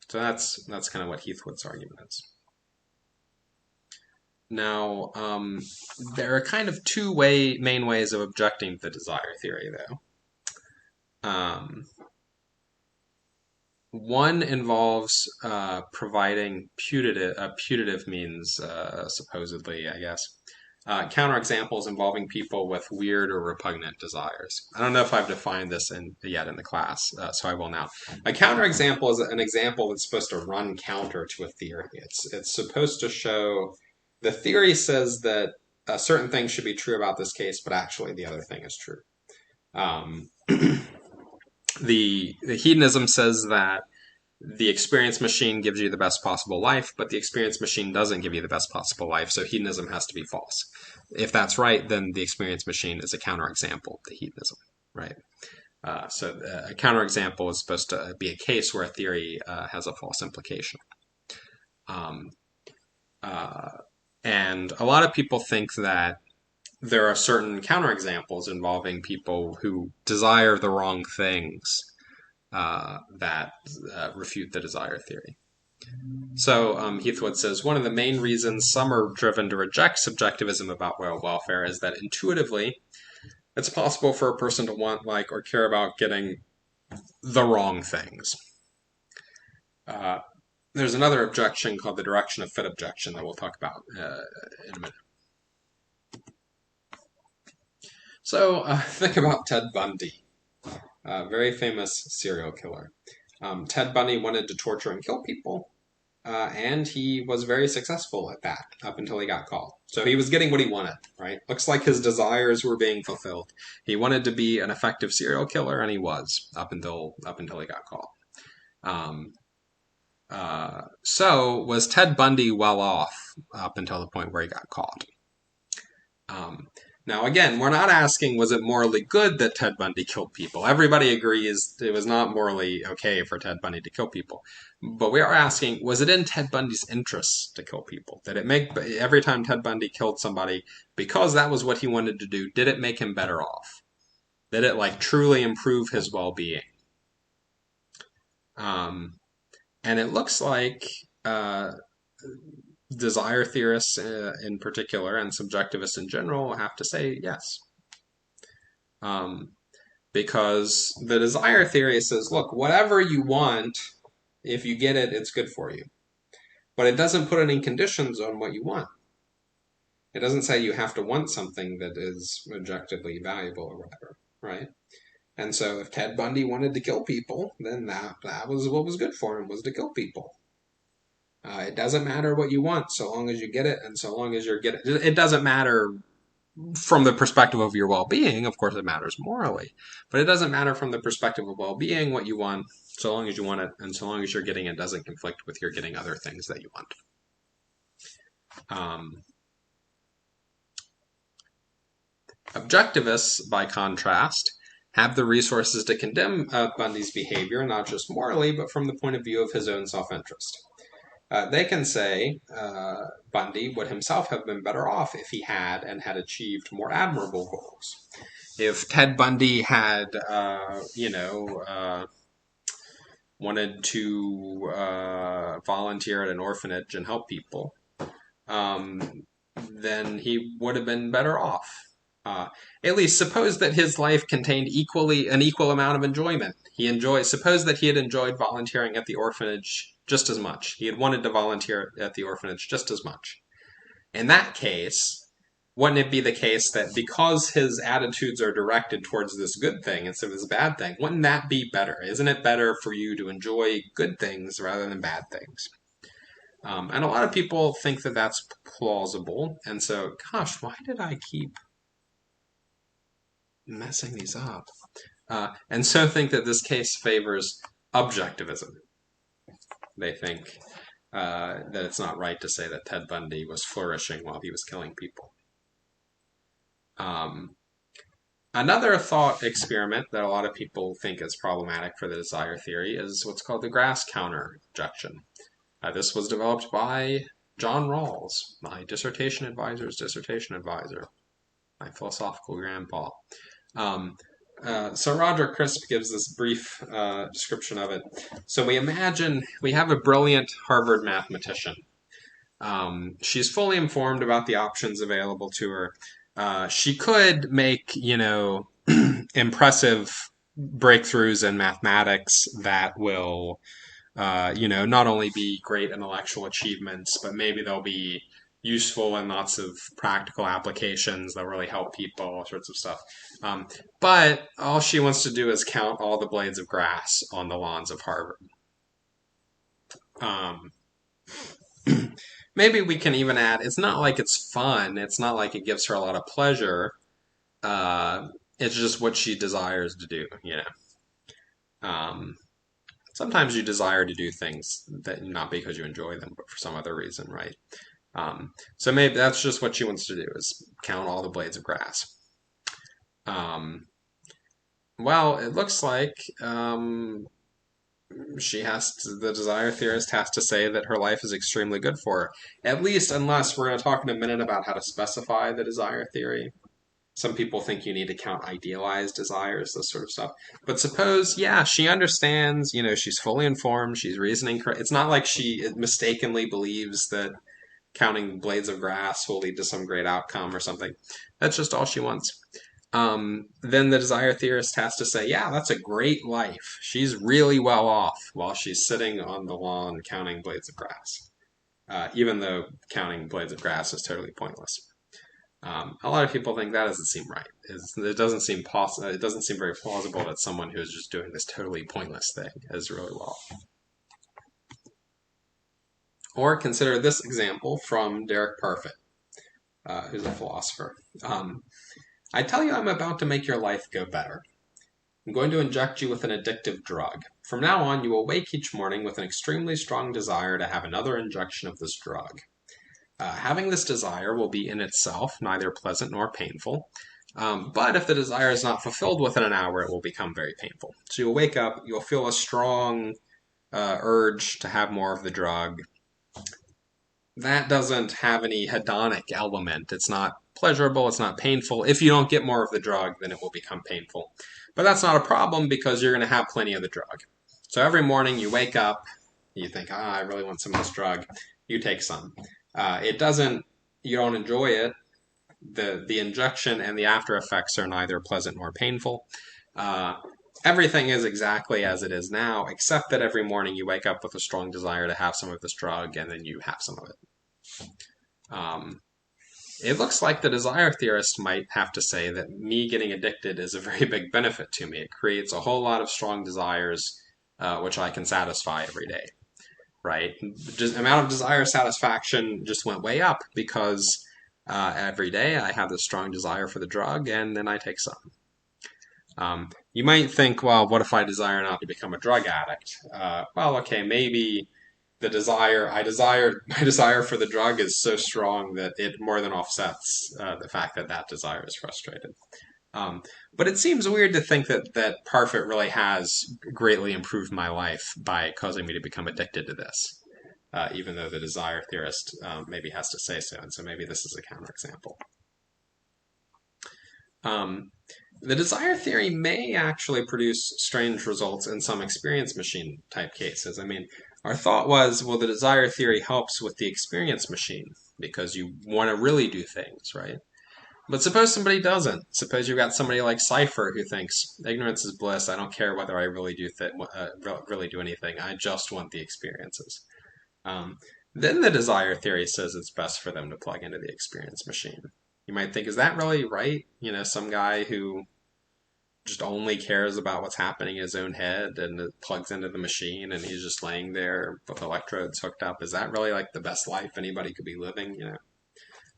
So that's kind of what Heathwood's argument is. Now, there are kind of two main ways of objecting to the desire theory, though. One involves providing putative means, supposedly, I guess. Counterexamples involving people with weird or repugnant desires. I don't know if I've defined this yet in the class, so I will now. A counterexample is an example that's supposed to run counter to a theory. It's supposed to show the theory says that a certain thing should be true about this case, but actually the other thing is true. The hedonism says that the experience machine gives you the best possible life, but the experience machine doesn't give you the best possible life, so hedonism has to be false. If that's right, then the experience machine is a counterexample to hedonism, right? So a counterexample is supposed to be a case where a theory has a false implication. And a lot of people think that there are certain counterexamples involving people who desire the wrong things that refute the desire theory. So Heathwood says, one of the main reasons some are driven to reject subjectivism about welfare is that intuitively it's possible for a person to want, like, or care about getting the wrong things. There's another objection called the direction of fit objection that we'll talk about in a minute. So think about Ted Bundy, a very famous serial killer. Ted Bundy wanted to torture and kill people, and he was very successful at that up until he got caught. So he was getting what he wanted, right? Looks like his desires were being fulfilled. He wanted to be an effective serial killer, and he was up until he got caught. Um, so was Ted Bundy well off up until the point where he got caught? Um, Now, again, we're not asking was it morally good that Ted Bundy killed people. Everybody agrees it was not morally okay for Ted Bundy to kill people. But we are asking, was it in Ted Bundy's interests to kill people? Did it make, every time Ted Bundy killed somebody, because that was what he wanted to do, did it make him better off? Did it like truly improve his well-being? Um, and it looks like desire theorists in particular and subjectivists in general have to say yes. Um, because the desire theory says, look, whatever you want, if you get it, it's good for you. But it doesn't put any conditions on what you want. It doesn't say you have to want something that is objectively valuable or whatever, right? And so if Ted Bundy wanted to kill people, then that was what was good for him, was to kill people. It doesn't matter what you want so long as you get it, and so long as you're getting it. It doesn't matter from the perspective of your well-being. Of course, it matters morally, but it doesn't matter from the perspective of well-being what you want, so long as you want it, and so long as you're getting it doesn't conflict with your getting other things that you want. Objectivists, by contrast, have the resources to condemn Bundy's behavior, not just morally, but from the point of view of his own self-interest. They can say Bundy would himself have been better off if he had and had achieved more admirable goals. If Ted Bundy had, wanted to volunteer at an orphanage and help people, then he would have been better off. At least suppose that his life contained an equal amount of enjoyment. Suppose that he had enjoyed volunteering at the orphanage just as much. He had wanted to volunteer at the orphanage just as much. In that case, wouldn't it be the case that because his attitudes are directed towards this good thing instead of this bad thing, wouldn't that be better? Isn't it better for you to enjoy good things rather than bad things? And a lot of people think that that's plausible. And so, gosh, why did I keep messing these up? And so think that this case favors objectivism. They think that it's not right to say that Ted Bundy was flourishing while he was killing people. Another thought experiment that a lot of people think is problematic for the desire theory is what's called the grass counter objection. This was developed by John Rawls, my dissertation advisor's dissertation advisor, my philosophical grandpa. So Roger Crisp gives this brief description of it. So we imagine we have a brilliant Harvard mathematician. She's fully informed about the options available to her. She could make, impressive breakthroughs in mathematics that will, not only be great intellectual achievements, but maybe they'll be useful in lots of practical applications that really help people, all sorts of stuff. But all she wants to do is count all the blades of grass on the lawns of Harvard. Maybe we can even add, it's not like it's fun. It's not like it gives her a lot of pleasure. It's just what she desires to do, Sometimes you desire to do things that not because you enjoy them, but for some other reason, right? So maybe that's just what she wants to do, is count all the blades of grass. Well, it looks like the desire theorist has to say that her life is extremely good for her. At least unless we're going to talk in a minute about how to specify the desire theory. Some people think you need to count idealized desires, this sort of stuff. But suppose, she understands, she's fully informed, she's reasoning. It's not like she mistakenly believes that counting blades of grass will lead to some great outcome or something. That's just all she wants. Then the desire theorist has to say, that's a great life. She's really well off while she's sitting on the lawn counting blades of grass, even though counting blades of grass is totally pointless. A lot of people think that doesn't seem right. It doesn't seem possible. It doesn't seem very plausible that someone who is just doing this totally pointless thing is really well. Or consider this example from Derek Parfit, who's a philosopher. I tell you I'm about to make your life go better. I'm going to inject you with an addictive drug. From now on, you will wake each morning with an extremely strong desire to have another injection of this drug. Having this desire will be in itself neither pleasant nor painful, but if the desire is not fulfilled within an hour, it will become very painful. So you'll wake up, you'll feel a strong urge to have more of the drug. That doesn't have any hedonic element. It's not pleasurable, it's not painful. If you don't get more of the drug, then it will become painful. But that's not a problem because you're going to have plenty of the drug. So every morning you wake up, you think, I really want some of this drug. You take some. You don't enjoy it. The injection and the after effects are neither pleasant nor painful. Everything is exactly as it is now, except that every morning you wake up with a strong desire to have some of this drug, and then you have some of it. It looks like the desire theorist might have to say that me getting addicted is a very big benefit to me. It creates a whole lot of strong desires, which I can satisfy every day, right? The amount of desire satisfaction just went way up because every day I have this strong desire for the drug, and then I take some. You might think, well, what if I desire not to become a drug addict? Well, okay, maybe my desire for the drug is so strong that it more than offsets the fact that that desire is frustrated. But it seems weird to think that Parfit really has greatly improved my life by causing me to become addicted to this, even though the desire theorist maybe has to say so, and so maybe this is a counterexample. The desire theory may actually produce strange results in some experience machine type cases. I mean, our thought was, well, the desire theory helps with the experience machine because you want to really do things, right? But suppose somebody doesn't. Suppose you've got somebody like Cypher who thinks ignorance is bliss. I don't care whether I really do anything. I just want the experiences. Then the desire theory says it's best for them to plug into the experience machine. You might think, is that really right? Some guy who just only cares about what's happening in his own head and it plugs into the machine and he's just laying there with electrodes hooked up. Is that really like the best life anybody could be living?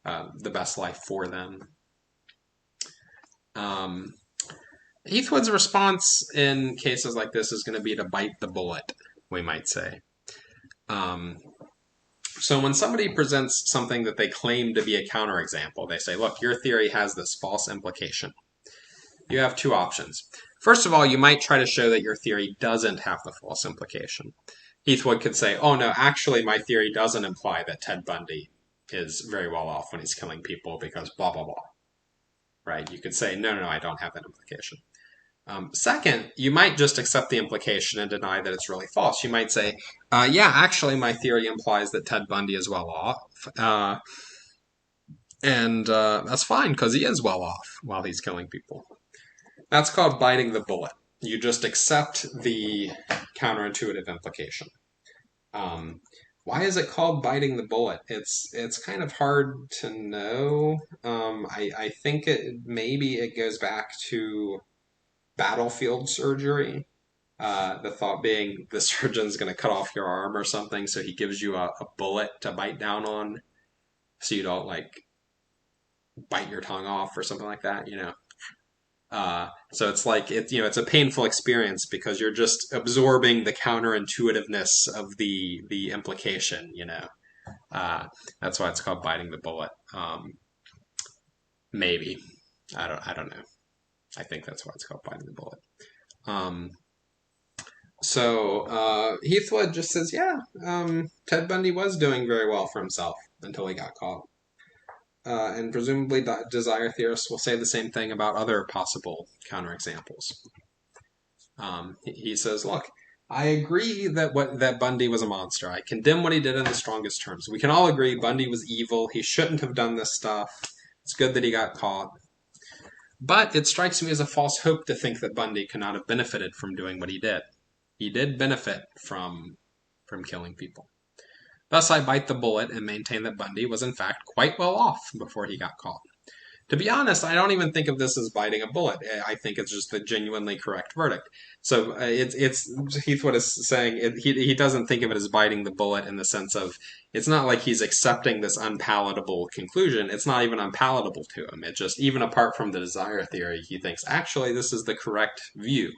The best life for them. Heathwood's response in cases like this is going to be to bite the bullet, we might say. So when somebody presents something that they claim to be a counterexample, they say, look, your theory has this false implication. You have two options. First of all, you might try to show that your theory doesn't have the false implication. Heathwood could say, oh no, actually my theory doesn't imply that Ted Bundy is very well off when he's killing people because blah, blah, blah. Right? You could say, no, I don't have that implication. Second, you might just accept the implication and deny that it's really false. You might say, yeah, actually my theory implies that Ted Bundy is well off. And that's fine because he is well off while he's killing people. That's called biting the bullet. You just accept the counterintuitive implication. Why is it called biting the bullet? It's kind of hard to know. I think maybe it goes back to battlefield surgery. The thought being the surgeon's going to cut off your arm or something, so he gives you a bullet to bite down on, so you don't bite your tongue off or something like that. So it's it's a painful experience because you're just absorbing the counterintuitiveness of the implication, That's why it's called biting the bullet. Maybe. I don't know. I think that's why it's called biting the bullet. So Heathwood just says, yeah, Ted Bundy was doing very well for himself until he got caught. And presumably desire theorists will say the same thing about other possible counterexamples. He says, look, I agree that Bundy was a monster. I condemn what he did in the strongest terms. We can all agree Bundy was evil. He shouldn't have done this stuff. It's good that he got caught. But it strikes me as a false hope to think that Bundy could not have benefited from doing what he did. He did benefit from killing people. Thus I bite the bullet and maintain that Bundy was in fact quite well off before he got caught. To be honest, I don't even think of this as biting a bullet. I think it's just the genuinely correct verdict. So it's Heathwood is saying he doesn't think of it as biting the bullet in the sense of it's not like he's accepting this unpalatable conclusion. It's not even unpalatable to him. It just even apart from the desire theory, he thinks actually this is the correct view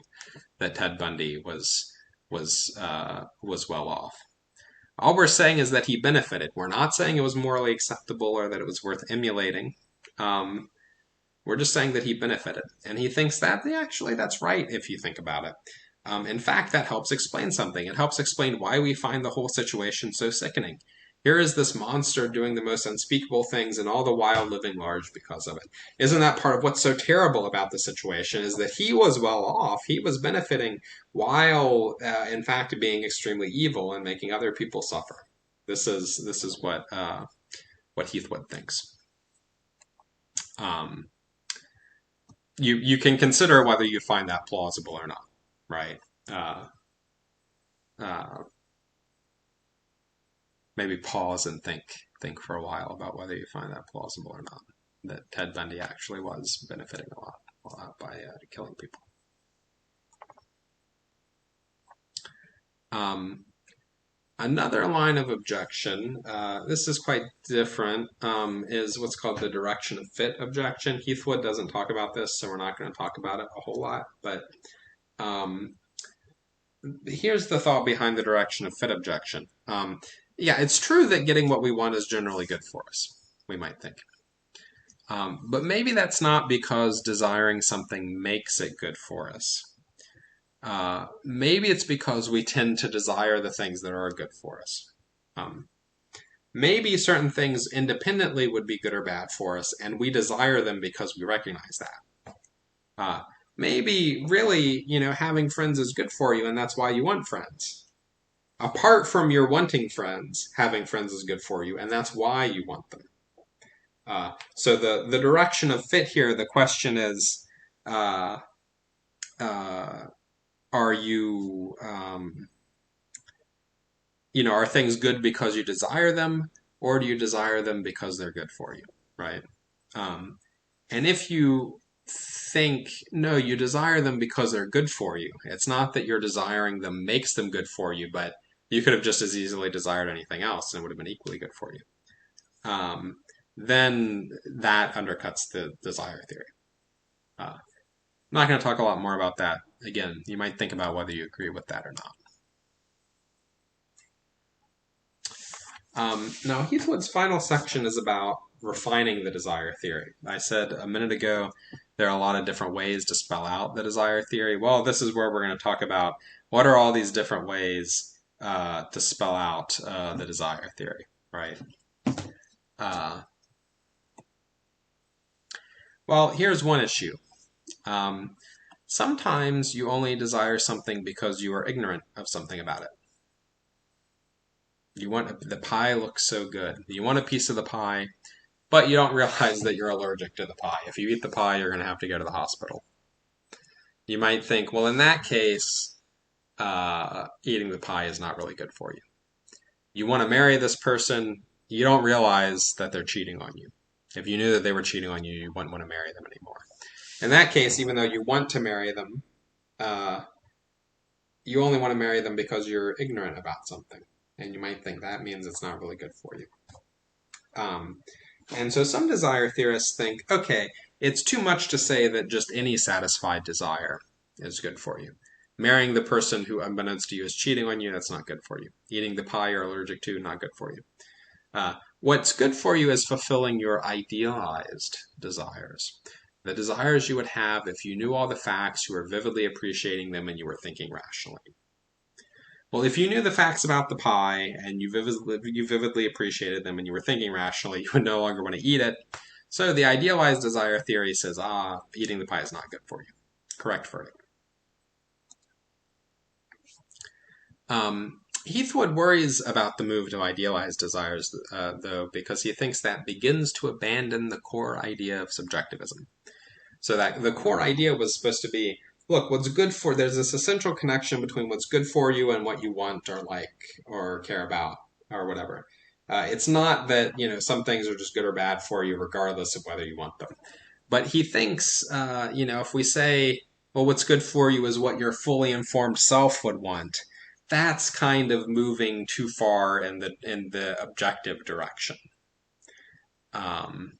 that Ted Bundy was well off. All we're saying is that he benefited. We're not saying it was morally acceptable or that it was worth emulating. We're just saying that he benefited. And he thinks that, yeah, actually, that's right if you think about it. In fact, that helps explain something. It helps explain why we find the whole situation so sickening. Here is this monster doing the most unspeakable things and all the while living large because of it. Isn't that part of what's so terrible about the situation is that he was well off, he was benefiting while in fact being extremely evil and making other people suffer. This is what Heathwood thinks. You can consider whether you find that plausible or not, right? Maybe pause and think for a while about whether you find that plausible or not. That Ted Bundy actually was benefiting a lot by killing people. Another line of objection, this is quite different, is what's called the direction of fit objection. Heathwood doesn't talk about this, so we're not going to talk about it a whole lot, but here's the thought behind the direction of fit objection. Yeah, it's true that getting what we want is generally good for us, we might think. But maybe that's not because desiring something makes it good for us. Maybe it's because we tend to desire the things that are good for us. Maybe certain things independently would be good or bad for us, and we desire them because we recognize that. Maybe really, having friends is good for you, and that's why you want friends. Apart from your wanting friends, having friends is good for you, and that's why you want them. So the direction of fit here, the question is, are you, are things good because you desire them, or do you desire them because they're good for you, right? And if you think, no, you desire them because they're good for you, it's not that you're desiring them makes them good for you, but you could have just as easily desired anything else and it would have been equally good for you. Then that undercuts the desire theory. I'm not going to talk a lot more about that. Again, you might think about whether you agree with that or not. Now, Heathwood's final section is about refining the desire theory. I said a minute ago there are a lot of different ways to spell out the desire theory. Well, this is where we're going to talk about what are all these different ways to spell out the desire theory, right? Well, here's one issue. Sometimes you only desire something because you are ignorant of something about it. The pie looks so good. You want a piece of the pie, but you don't realize that you're allergic to the pie. If you eat the pie, you're going to have to go to the hospital. You might think, well, in that case, eating the pie is not really good for you. You want to marry this person, you don't realize that they're cheating on you. If you knew that they were cheating on you, you wouldn't want to marry them anymore. In that case, even though you want to marry them, you only want to marry them because you're ignorant about something. And you might think that means it's not really good for you. And so some desire theorists think, okay, it's too much to say that just any satisfied desire is good for you. Marrying the person who, unbeknownst to you, is cheating on you, that's not good for you. Eating the pie you're allergic to, not good for you. What's good for you is fulfilling your idealized desires. The desires you would have if you knew all the facts, you were vividly appreciating them, and you were thinking rationally. Well, if you knew the facts about the pie, and you vividly appreciated them, and you were thinking rationally, you would no longer want to eat it. So the idealized desire theory says, eating the pie is not good for you. Correct verdict. Heathwood worries about the move to idealized desires, though, because he thinks that begins to abandon the core idea of subjectivism. So that the core idea was supposed to be, look, there's this essential connection between what's good for you and what you want or like or care about or whatever. It's not that, some things are just good or bad for you regardless of whether you want them. But he thinks, if we say, well, what's good for you is what your fully informed self would want, that's kind of moving too far in the objective direction. Um,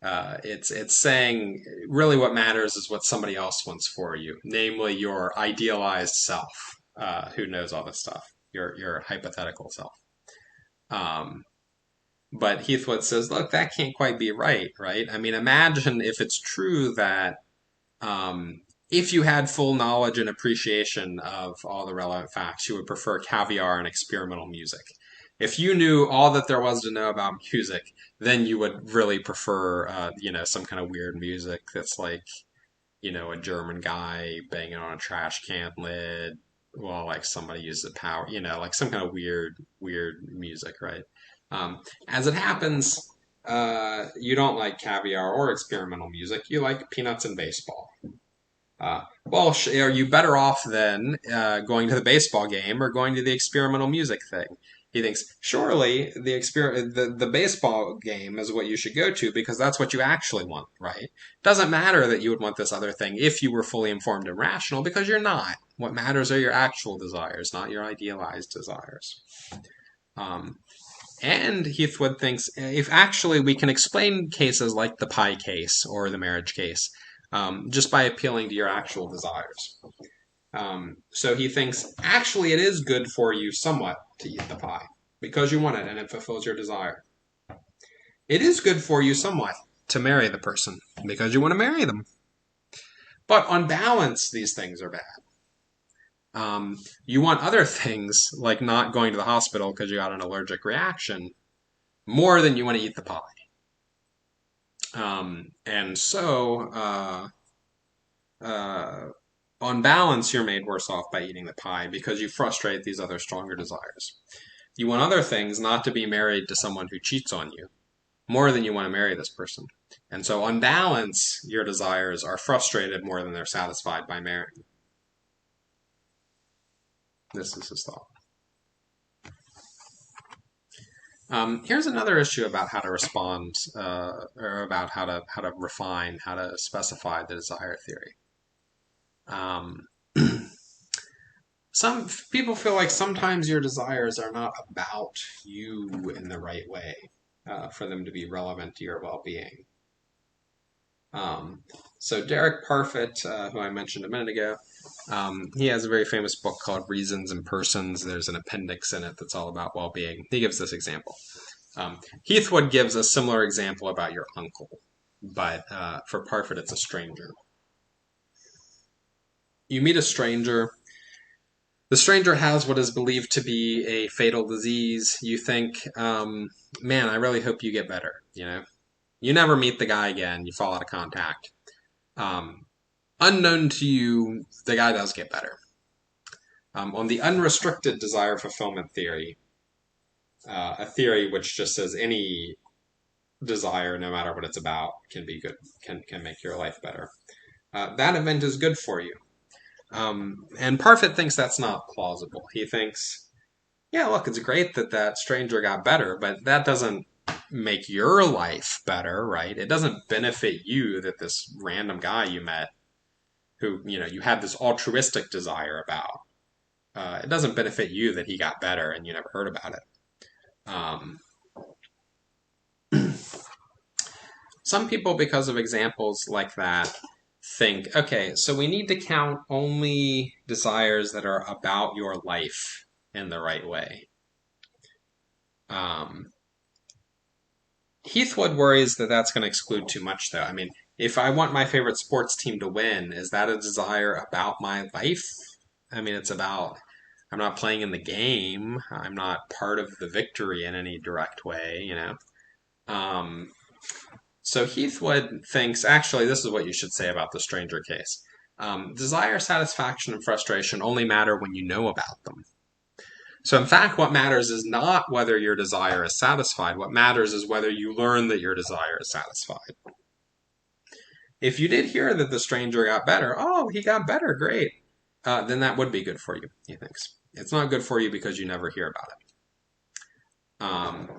it's saying really what matters is what somebody else wants for you, namely your idealized self, who knows all this stuff, your hypothetical self. Um, but Heathwood says, look, that can't quite be right, right? I mean, imagine if it's true that if you had full knowledge and appreciation of all the relevant facts, you would prefer caviar and experimental music. If you knew all that there was to know about music, then you would really prefer, some kind of weird music that's like, a German guy banging on a trash can lid while like somebody uses a power, like some kind of weird music, right? As it happens, you don't like caviar or experimental music. You like peanuts and baseball. Well, are you better off then going to the baseball game or going to the experimental music thing? He thinks surely the baseball game is what you should go to because that's what you actually want, right? Doesn't matter that you would want this other thing if you were fully informed and rational because you're not. What matters are your actual desires, not your idealized desires. And Heathwood thinks if actually we can explain cases like the pie case or the marriage case just by appealing to your actual desires. So he thinks actually it is good for you somewhat to eat the pie because you want it and it fulfills your desire. It is good for you somewhat to marry the person because you want to marry them. But on balance, these things are bad. You want other things like not going to the hospital because you got an allergic reaction more than you want to eat the pie. And so, on balance, you're made worse off by eating the pie because you frustrate these other stronger desires. You want other things, not to be married to someone who cheats on you, more than you want to marry this person. And so, on balance, your desires are frustrated more than they're satisfied by marrying. This is his thought. Here's another issue about how to respond, or about how to refine, how to specify the desire theory. Some people feel like sometimes your desires are not about you in the right way for them to be relevant to your well-being. So Derek Parfit, who I mentioned a minute ago, he has a very famous book called Reasons and Persons. There's an appendix in it that's all about well-being. He gives this example. Heathwood gives a similar example about your uncle, but for Parfit, it's a stranger. You meet a stranger. The stranger has what is believed to be a fatal disease. You think, man, I really hope you get better. You never meet the guy again. You fall out of contact. Unknown to you, the guy does get better. On the unrestricted desire fulfillment theory, a theory which just says any desire, no matter what it's about, can be good, can make your life better. That event is good for you. And Parfit thinks that's not plausible. He thinks, yeah, look, it's great that stranger got better, but that doesn't make your life better, right? It doesn't benefit you that this random guy you met, who, you had this altruistic desire about, it doesn't benefit you that he got better and you never heard about it. Some people, because of examples like that, think, okay, so we need to count only desires that are about your life in the right way. Heathwood worries that that's going to exclude too much, though. I mean, if I want my favorite sports team to win, is that a desire about my life? I mean, it's about, I'm not playing in the game. I'm not part of the victory in any direct way, So Heathwood thinks, actually, this is what you should say about the stranger case. Desire, satisfaction, and frustration only matter when you know about them. So in fact, what matters is not whether your desire is satisfied. What matters is whether you learn that your desire is satisfied. If you did hear that the stranger got better, oh, he got better, great, then that would be good for you, he thinks. It's not good for you because you never hear about Um,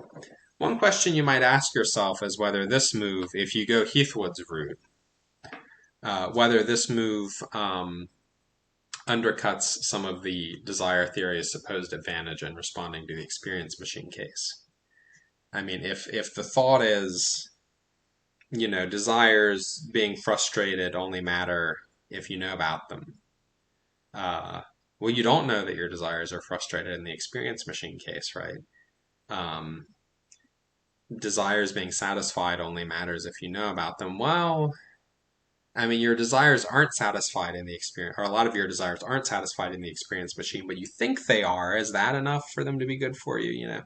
One question you might ask yourself is whether this move, if you go Heathwood's route, whether this move undercuts some of the desire theory's supposed advantage in responding to the experience machine case. I mean, if the thought is, desires being frustrated only matter if you know about them, uh, well, you don't know that your desires are frustrated in the experience machine case, right? Um, Desires being satisfied only matters if you know about them. Well, I mean, your desires aren't satisfied in the experience, or a lot of your desires aren't satisfied in the experience machine, but you think they are. Is that enough for them to be good for you?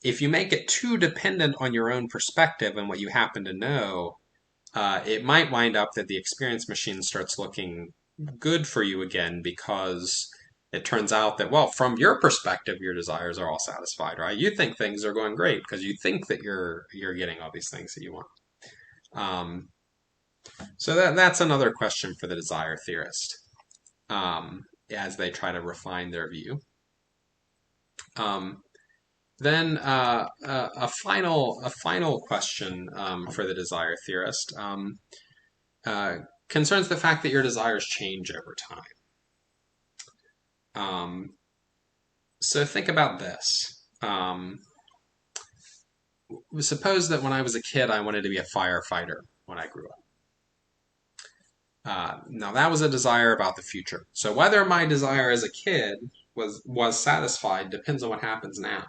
If you make it too dependent on your own perspective and what you happen to know, it might wind up that the experience machine starts looking good for you again because it turns out that, well, from your perspective, your desires are all satisfied, right? You think things are going great because you think that you're getting all these things that you want. So that's another question for the desire theorist as they try to refine their view. Then a final question for the desire theorist concerns the fact that your desires change over time. So think about this. Suppose that when I was a kid, I wanted to be a firefighter when I grew up. Now that was a desire about the future. So whether my desire as a kid was satisfied depends on what happens now.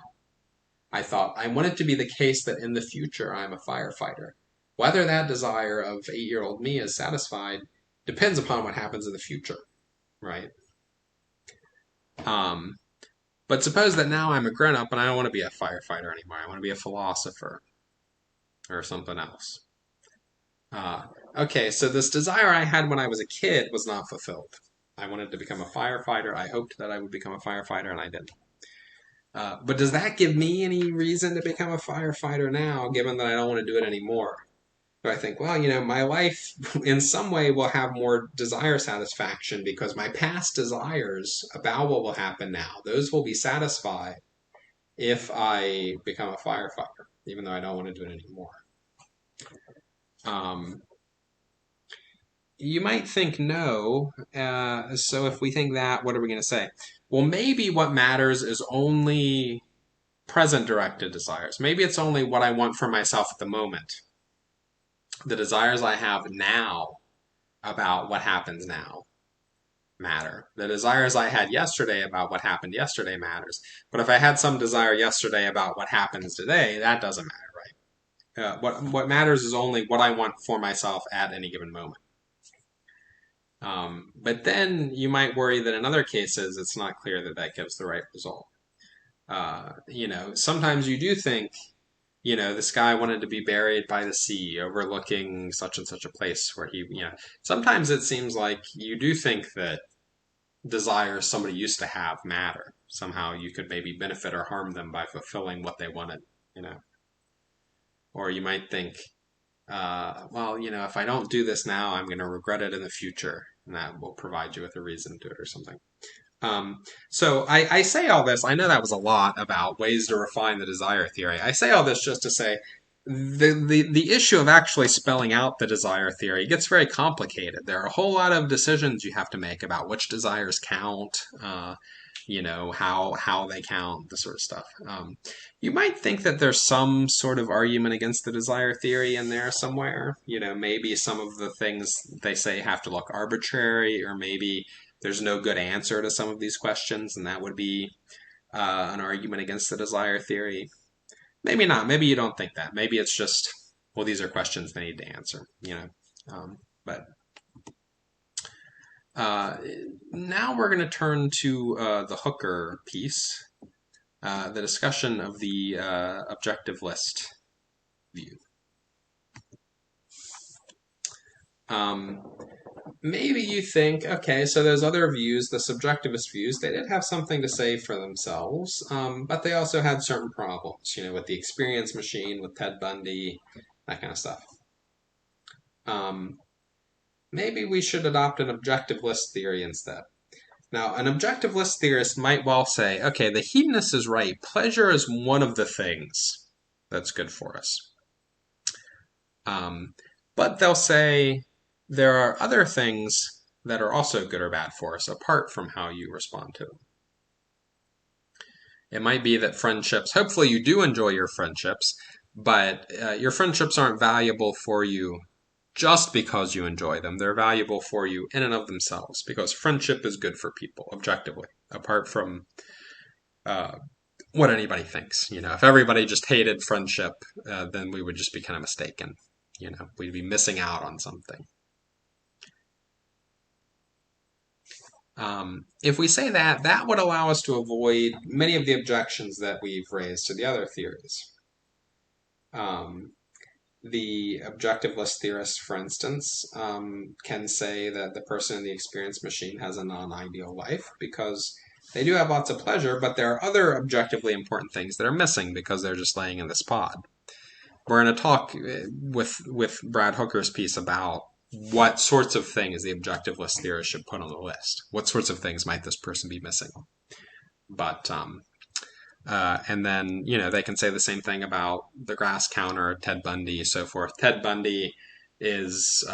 I thought I want it to be the case that in the future I'm a firefighter. Whether that desire of 8-year-old me is satisfied depends upon what happens in the future, right? But suppose that now I'm a grown-up and I don't want to be a firefighter anymore. I want to be a philosopher or something else. Okay, so this desire I had when I was a kid was not fulfilled. I wanted to become a firefighter. I hoped that I would become a firefighter, and I didn't. But does that give me any reason to become a firefighter now, given that I don't want to do it anymore? Do I think, well, my life in some way will have more desire satisfaction because my past desires about what will happen now, those will be satisfied if I become a firefighter, even though I don't want to do it anymore. You might think no. So if we think that, what are we going to say? Well, maybe what matters is only present directed desires. Maybe it's only what I want for myself at the moment. The desires I have now about what happens now matter. The desires I had yesterday about what happened yesterday matters. But if I had some desire yesterday about what happens today, that doesn't matter, right? What matters is only what I want for myself at any given moment. But then you might worry that in other cases, it's not clear that that gives the right result. Sometimes you do think, this guy wanted to be buried by the sea, overlooking such and such a place where sometimes it seems like you do think that desires somebody used to have matter. Somehow you could maybe benefit or harm them by fulfilling what they wanted, Or you might think, well, if I don't do this now, I'm going to regret it in the future, and that will provide you with a reason to do it or something. So I say all this. I know that was a lot about ways to refine the desire theory. I say all this just to say the issue of actually spelling out the desire theory gets very complicated. There are a whole lot of decisions you have to make about which desires count, how they count, this sort of stuff. You might think that there's some sort of argument against the desire theory in there somewhere. Maybe some of the things they say have to look arbitrary, or maybe there's no good answer to some of these questions, and that would be an argument against the desire theory. Maybe not. Maybe you don't think that. Maybe it's just, well, these are questions they need to answer, But now we're going to turn to the Hooker piece, the discussion of the objective list view. Maybe you think, okay, so those other views, the subjectivist views, they did have something to say for themselves, but they also had certain problems, with the experience machine, with Ted Bundy, that kind of stuff. Maybe we should adopt an objective list theory instead. Now, an objectivist theorist might well say, okay, the hedonist is right. Pleasure is one of the things that's good for us. But they'll say there are other things that are also good or bad for us apart from how you respond to them. It might be that friendships, hopefully you do enjoy your friendships, but your friendships aren't valuable for you just because you enjoy them. They're valuable for you in and of themselves because friendship is good for people, objectively, apart from what anybody thinks. If everybody just hated friendship, then we would just be kind of mistaken. We'd be missing out on something. If we say that, that would allow us to avoid many of the objections that we've raised to the other theories. The objectivist theorist, for instance, can say that the person in the experience machine has a non-ideal life because they do have lots of pleasure, but there are other objectively important things that are missing because they're just laying in this pod. We're going to talk with Brad Hooker's piece about what sorts of things the objectivist theorist should put on the list. What sorts of things might this person be missing? But and then they can say the same thing about the grass counter, Ted Bundy, so forth. Ted Bundy is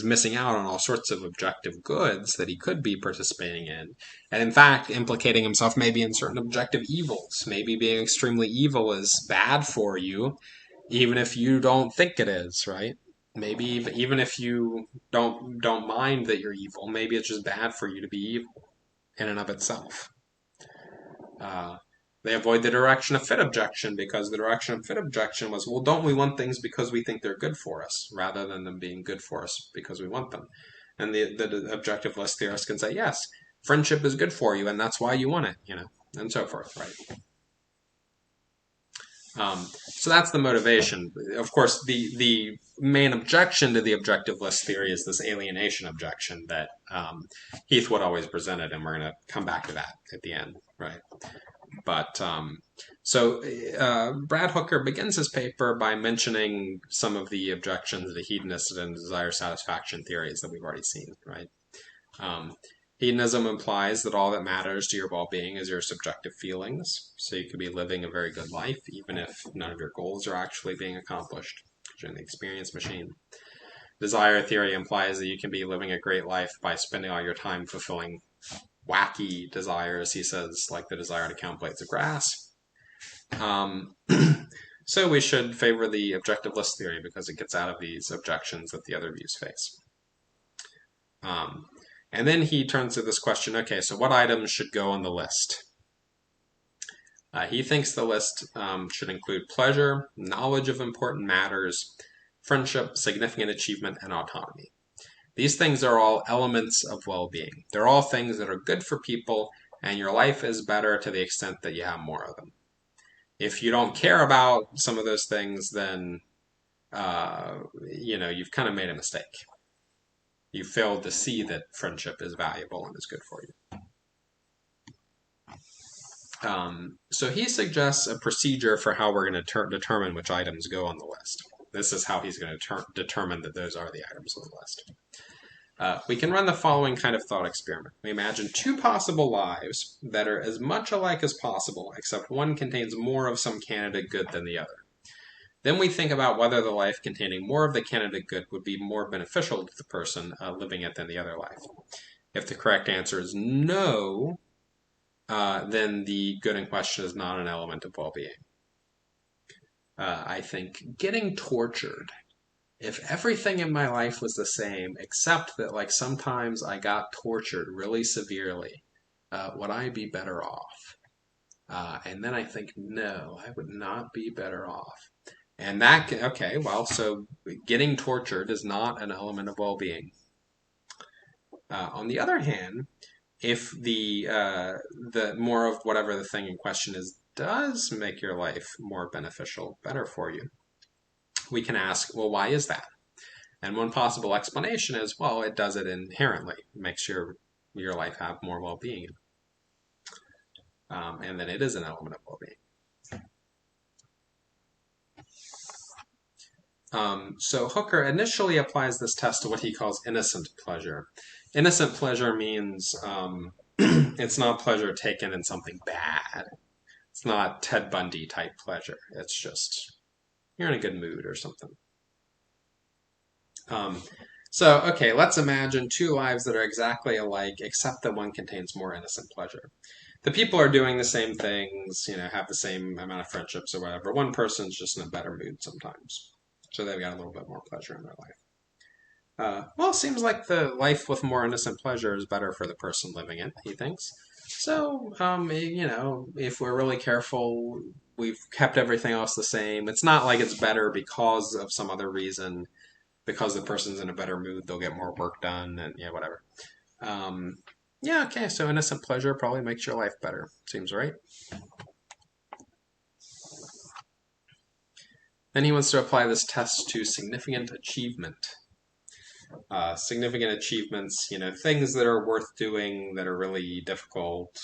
missing out on all sorts of objective goods that he could be participating in, and in fact implicating himself maybe in certain objective evils. Maybe being extremely evil is bad for you, even if you don't think it is, right? Maybe even if you don't mind that you're evil, maybe it's just bad for you to be evil in and of itself. They avoid the direction of fit objection because the direction of fit objection was, well, don't we want things because we think they're good for us rather than them being good for us because we want them? And the objectivist theorist can say, yes, friendship is good for you and that's why you want it, and so forth, right? So that's the motivation. Of course, the main objection to the objectivist theory is this alienation objection that Heathwood always presented, and we're going to come back to that at the end, right? But Brad Hooker begins his paper by mentioning some of the objections to the hedonist and desire satisfaction theories that we've already seen, right? Hedonism implies that all that matters to your well-being is your subjective feelings. So you could be living a very good life, even if none of your goals are actually being accomplished, because you're in the experience machine. Desire theory implies that you can be living a great life by spending all your time fulfilling wacky desires, he says, like the desire to count blades of grass. So we should favor the objectivist theory because it gets out of these objections that the other views face. And then he turns to this question, okay, so what items should go on the list? He thinks the list should include pleasure, knowledge of important matters, friendship, significant achievement, and autonomy. These things are all elements of well-being. They're all things that are good for people, and your life is better to the extent that you have more of them. If you don't care about some of those things, then you've kind of made a mistake. You failed to see that friendship is valuable and is good for you. So he suggests a procedure for how we're going to determine which items go on the list. This is how he's going to determine that those are the items on the list. We can run the following kind of thought experiment. We imagine two possible lives that are as much alike as possible, except one contains more of some candidate good than the other. Then we think about whether the life containing more of the candidate good would be more beneficial to the person living it than the other life. If the correct answer is no, then the good in question is not an element of well-being. I think getting tortured, if everything in my life was the same, except that like sometimes I got tortured really severely, would I be better off? And then I think, no, I would not be better off. And that, okay, well, so getting tortured is not an element of well-being. On the other hand, if the more of whatever the thing in question is does make your life more beneficial, better for you, we can ask, well, why is that? And one possible explanation is, well, it does it inherently. It makes your life have more well-being. And then it is an element of well-being. So Hooker initially applies this test to what he calls innocent pleasure. Innocent pleasure means it's not pleasure taken in something bad. It's not Ted Bundy type pleasure. It's just you're in a good mood or something. Um, okay, let's imagine two lives that are exactly alike, except that one contains more innocent pleasure. The people are doing the same things, have the same amount of friendships or whatever. One person's just in a better mood sometimes. So they've got a little bit more pleasure in their life. Well, it seems like the life with more innocent pleasure is better for the person living it, he thinks. So, if we're really careful, we've kept everything else the same. It's not like it's better because of some other reason. Because the person's in a better mood, they'll get more work done, and yeah, whatever. Um, yeah, okay, so innocent pleasure probably makes your life better. Seems right. Then he wants to apply this test to significant achievement. Significant achievements, things that are worth doing that are really difficult,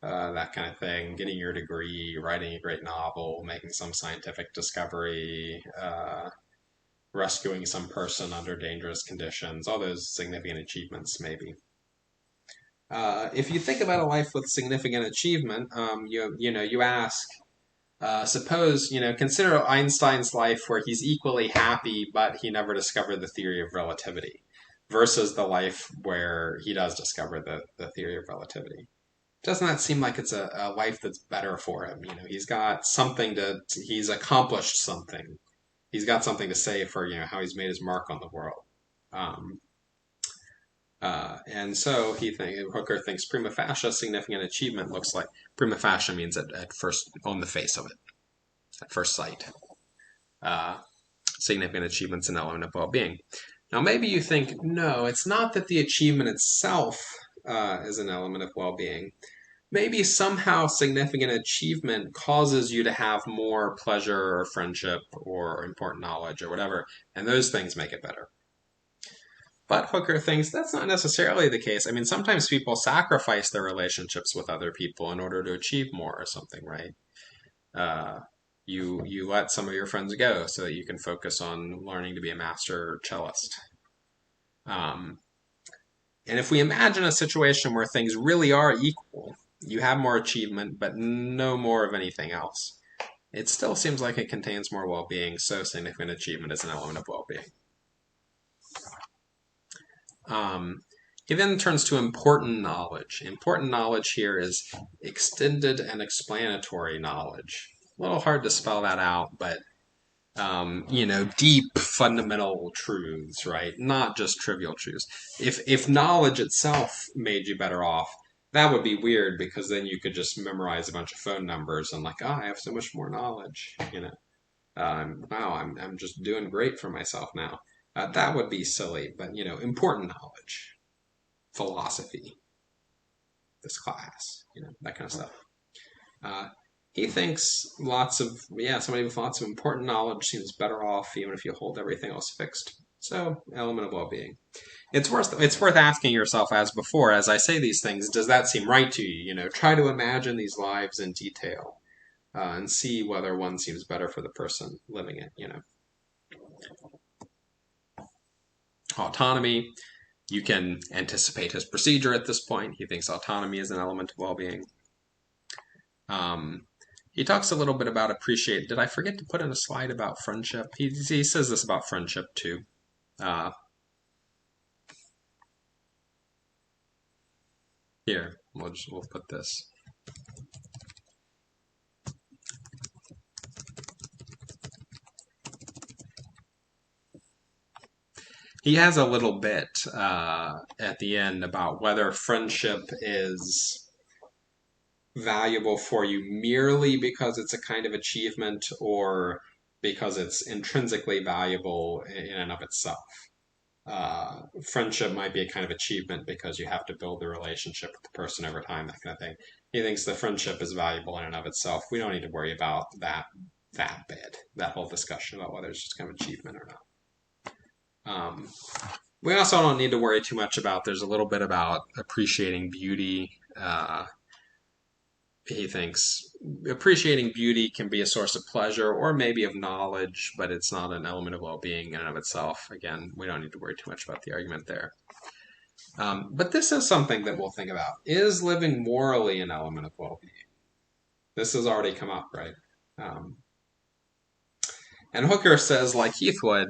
that kind of thing. Getting your degree, writing a great novel, making some scientific discovery, rescuing some person under dangerous conditions, all those significant achievements, maybe. If you think about a life with significant achievement, you ask, suppose, consider Einstein's life where he's equally happy, but he never discovered the theory of relativity, versus the life where he does discover the theory of relativity. Doesn't that seem like it's a life that's better for him? He's got something he's accomplished something. He's got something to say for, how he's made his mark on the world. Um, and so Hooker thinks prima facie significant achievement looks like prima facie means at first on the face of it, at first sight. Uh, Significant achievement's an element of well-being. Now maybe you think, no, it's not that the achievement itself is an element of well-being. Maybe somehow significant achievement causes you to have more pleasure or friendship or important knowledge or whatever, and those things make it better. But Hooker thinks that's not necessarily the case. I mean, sometimes people sacrifice their relationships with other people in order to achieve more or something, right? Uh, you let some of your friends go so that you can focus on learning to be a master cellist. Um, and if we imagine a situation where things really are equal, you have more achievement, but no more of anything else. It still seems like it contains more well-being, so significant achievement is an element of well-being. He then turns to important knowledge. Important knowledge here is extended and explanatory knowledge. A little hard to spell that out, but deep fundamental truths, right? Not just trivial truths. If knowledge itself made you better off, that would be weird because then you could just memorize a bunch of phone numbers and like, I have so much more knowledge, wow, I'm just doing great for myself now. That would be silly, but important knowledge, philosophy, this class, that kind of stuff. He thinks somebody with lots of important knowledge seems better off even if you hold everything else fixed. So, element of well-being. It's worth asking yourself, as before, as I say these things, does that seem right to you? Try to imagine these lives in detail and see whether one seems better for the person living it. Autonomy. You can anticipate his procedure at this point. He thinks autonomy is an element of well-being. He talks a little bit about appreciate. Did I forget to put in a slide about friendship? He says this about friendship too. Here, we'll put this. He has a little bit at the end about whether friendship is valuable for you merely because it's a kind of achievement or because it's intrinsically valuable in and of itself. Friendship might be a kind of achievement because you have to build the relationship with the person over time, that kind of thing. He thinks the friendship is valuable in and of itself. We don't need to worry about that bit, that whole discussion about whether it's just kind of achievement or not. We also don't need to worry too much about, there's a little bit about appreciating beauty. He thinks appreciating beauty can be a source of pleasure or maybe of knowledge, but it's not an element of well-being in and of itself. Again, we don't need to worry too much about the argument there. But this is something that we'll think about. Is living morally an element of well-being? This has already come up, right? Um, and Hooker says, like Heathwood,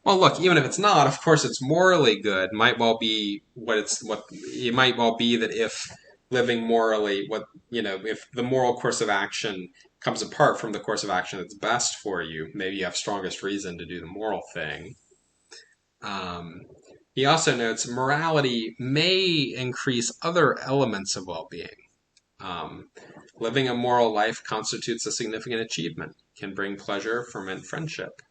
well, look, even if it's not, of course, it's morally good. Might well be what it might well be that if living morally, if the moral course of action comes apart from the course of action that's best for you, maybe you have strongest reason to do the moral thing. Um, he also notes morality may increase other elements of well-being. Um, Living a moral life constitutes a significant achievement, can bring pleasure, ferment friendship.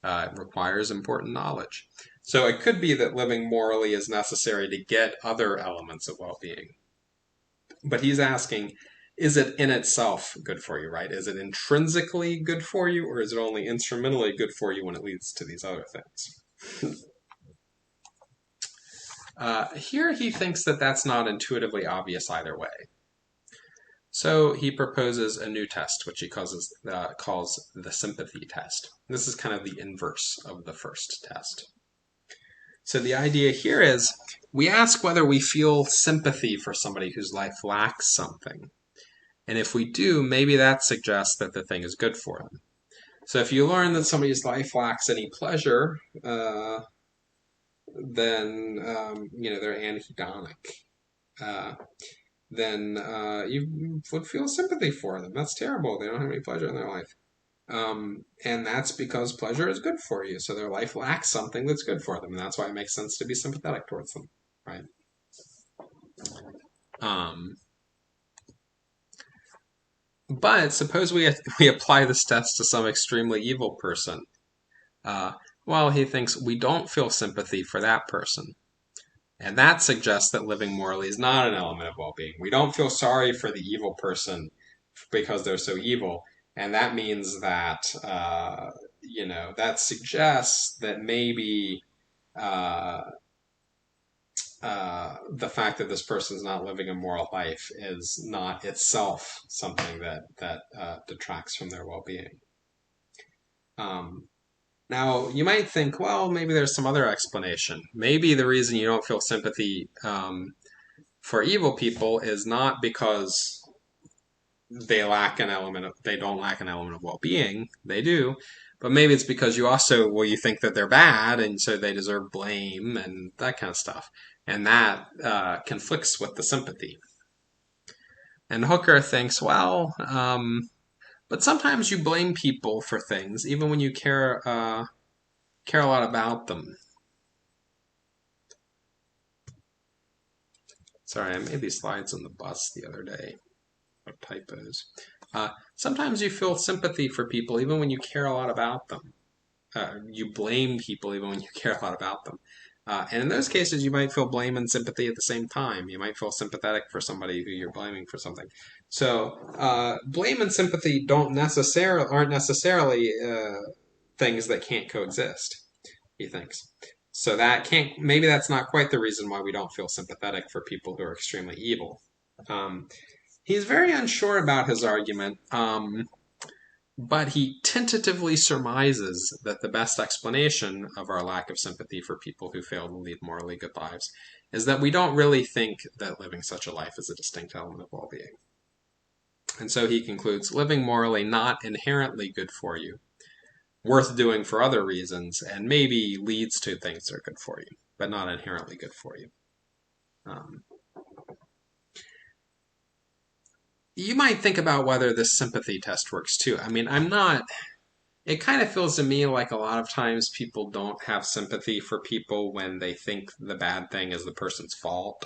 It requires important knowledge. So it could be that living morally is necessary to get other elements of well-being. But he's asking, is it in itself good for you, right? Is it intrinsically good for you, or is it only instrumentally good for you when it leads to these other things? Here he thinks that that's not intuitively obvious either way. So he proposes a new test, which he calls the sympathy test. This is kind of the inverse of the first test. So the idea here is we ask whether we feel sympathy for somebody whose life lacks something. And if we do, maybe that suggests that the thing is good for them. So if you learn that somebody's life lacks any pleasure, then they're anhedonic. Then you would feel sympathy for them. That's terrible. They don't have any pleasure in their life. And that's because pleasure is good for you. So their life lacks something that's good for them. And that's why it makes sense to be sympathetic towards them, right? But suppose we apply this test to some extremely evil person. Well, he thinks we don't feel sympathy for that person. And that suggests that living morally is not an element of well-being. We don't feel sorry for the evil person because they're so evil. And that means that, that suggests that maybe the fact that this person is not living a moral life is not itself something that detracts from their well-being. Now, you might think, well, maybe there's some other explanation. Maybe the reason you don't feel sympathy for evil people is not because they don't lack an element of well-being. They do. But maybe it's because you think that they're bad and so they deserve blame and that kind of stuff. And that conflicts with the sympathy. And Hooker thinks, well, but sometimes you blame people for things, even when you care a lot about them. Sorry, I made these slides on the bus the other day. Typos. Sometimes you feel sympathy for people even when you care a lot about them. You blame people even when you care a lot about them. And in those cases, you might feel blame and sympathy at the same time. You might feel sympathetic for somebody who you're blaming for something. So blame and sympathy aren't necessarily things that can't coexist, he thinks. So maybe that's not quite the reason why we don't feel sympathetic for people who are extremely evil. He's very unsure about his argument, but he tentatively surmises that the best explanation of our lack of sympathy for people who fail to lead morally good lives is that we don't really think that living such a life is a distinct element of well-being. And so he concludes, living morally not inherently good for you, worth doing for other reasons, and maybe leads to things that are good for you, but not inherently good for you. You might think about whether this sympathy test works too. I mean, it kind of feels to me like a lot of times people don't have sympathy for people when they think the bad thing is the person's fault.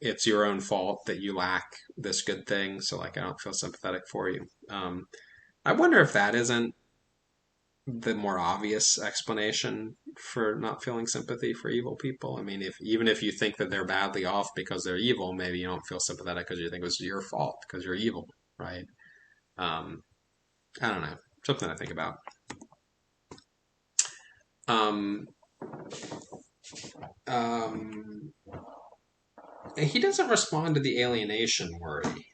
It's your own fault that you lack this good thing, so I don't feel sympathetic for you. I wonder if that isn't the more obvious explanation for not feeling sympathy for evil people. I mean, even if you think that they're badly off because they're evil, maybe you don't feel sympathetic because you think it was your fault because you're evil, right? I don't know. Something to think about. He doesn't respond to the alienation worry.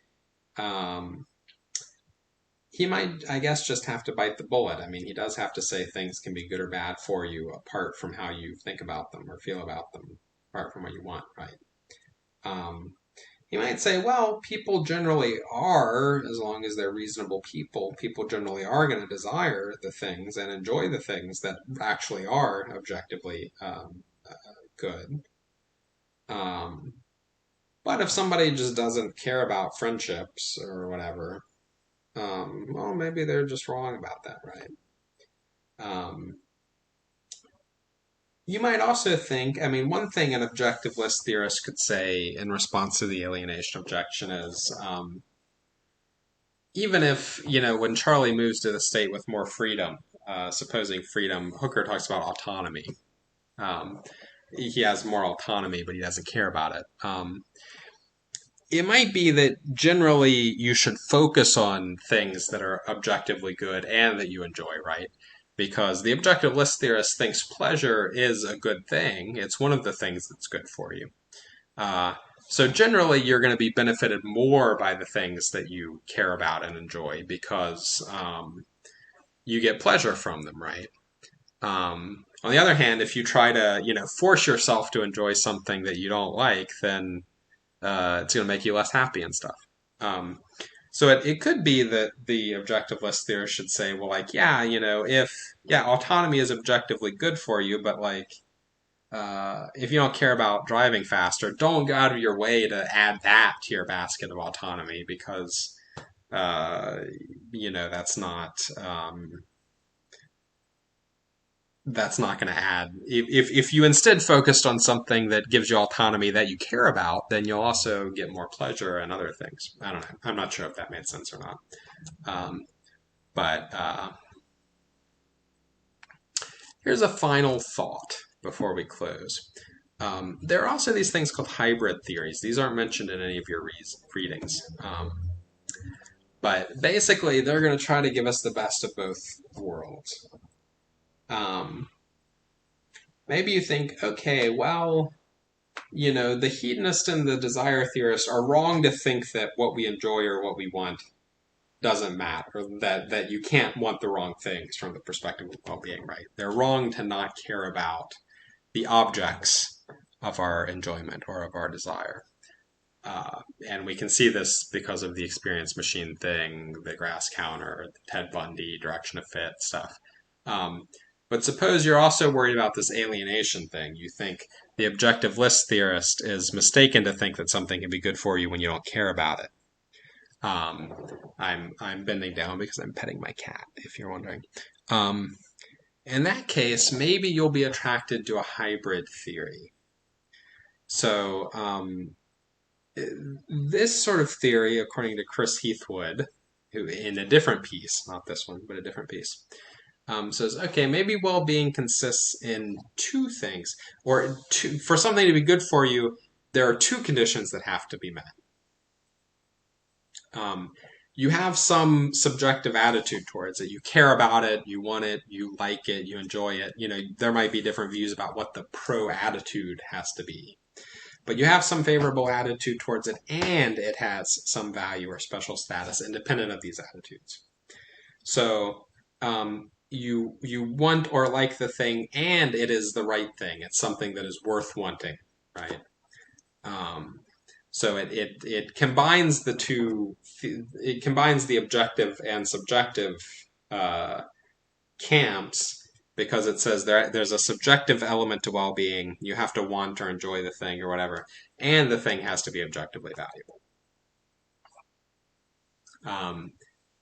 he might, I guess, just have to bite the bullet. I mean, he does have to say things can be good or bad for you apart from how you think about them or feel about them, apart from what you want, right? Um, he might say, well, people generally are, as long as they're reasonable people generally are going to desire the things and enjoy the things that actually are objectively good. Um, but if somebody just doesn't care about friendships or whatever, well, maybe they're just wrong about that, right? Um, you might also think, I mean, one thing an objectivist theorist could say in response to the alienation objection is, even if, when Charlie moves to the state with more freedom, supposing freedom, Hooker talks about autonomy. Um, he has more autonomy, but he doesn't care about it. It might be that generally you should focus on things that are objectively good and that you enjoy, right? Because the objectivist theorist thinks pleasure is a good thing. It's one of the things that's good for you. Uh, so generally, you're going to be benefited more by the things that you care about and enjoy because you get pleasure from them, right? On the other hand, if you try to, force yourself to enjoy something that you don't like, then it's going to make you less happy and stuff. Um, so it could be that the objectivist theorist should say, well, like, yeah, autonomy is objectively good for you, but like, if you don't care about driving faster, don't go out of your way to add that to your basket of autonomy because, uh, that's not going to add. If you instead focused on something that gives you autonomy that you care about, then you'll also get more pleasure and other things. I don't know. I'm not sure if that made sense or not. But here's a final thought before we close. There are also these things called hybrid theories. These aren't mentioned in any of your readings. But basically, they're going to try to give us the best of both worlds. Maybe you think, okay, well, the hedonist and the desire theorist are wrong to think that what we enjoy or what we want doesn't matter, or that you can't want the wrong things from the perspective of well-being, right? They're wrong to not care about the objects of our enjoyment or of our desire. And we can see this because of the experience machine thing, the grass counter, the Ted Bundy, direction of fit stuff. But suppose you're also worried about this alienation thing. You think the objectivist theorist is mistaken to think that something can be good for you when you don't care about it. I'm bending down because I'm petting my cat, if you're wondering. In that case, maybe you'll be attracted to a hybrid theory. So this sort of theory, according to Chris Heathwood, who in a different piece, not this one, but a different piece, says, okay, maybe well-being consists in two things, or for something to be good for you, there are two conditions that have to be met. You have some subjective attitude towards it. You care about it, you want it, you like it, you enjoy it. There might be different views about what the pro attitude has to be. But you have some favorable attitude towards it, and it has some value or special status independent of these attitudes. So you want or like the thing, and it is the right thing. It's something that is worth wanting, right? So it combines the two. It combines the objective and subjective camps because it says there's a subjective element to well-being. You have to want or enjoy the thing or whatever, and the thing has to be objectively valuable.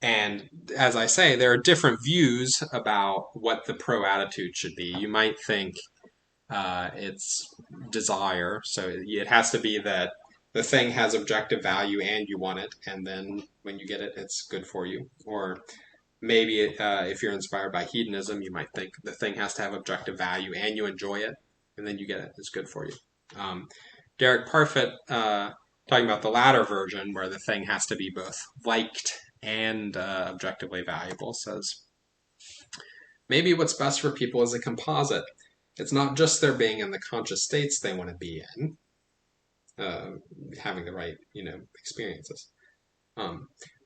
And as I say, there are different views about what the pro attitude should be. You might think it's desire, so it has to be that the thing has objective value and you want it, and then when you get it, it's good for you. Or maybe if you're inspired by hedonism, you might think the thing has to have objective value and you enjoy it, and then you get it, it's good for you. Derek Parfit, talking about the latter version, where the thing has to be both liked and objectively valuable, says, maybe what's best for people is a composite. It's not just their being in the conscious states they want to be in, having the right, experiences.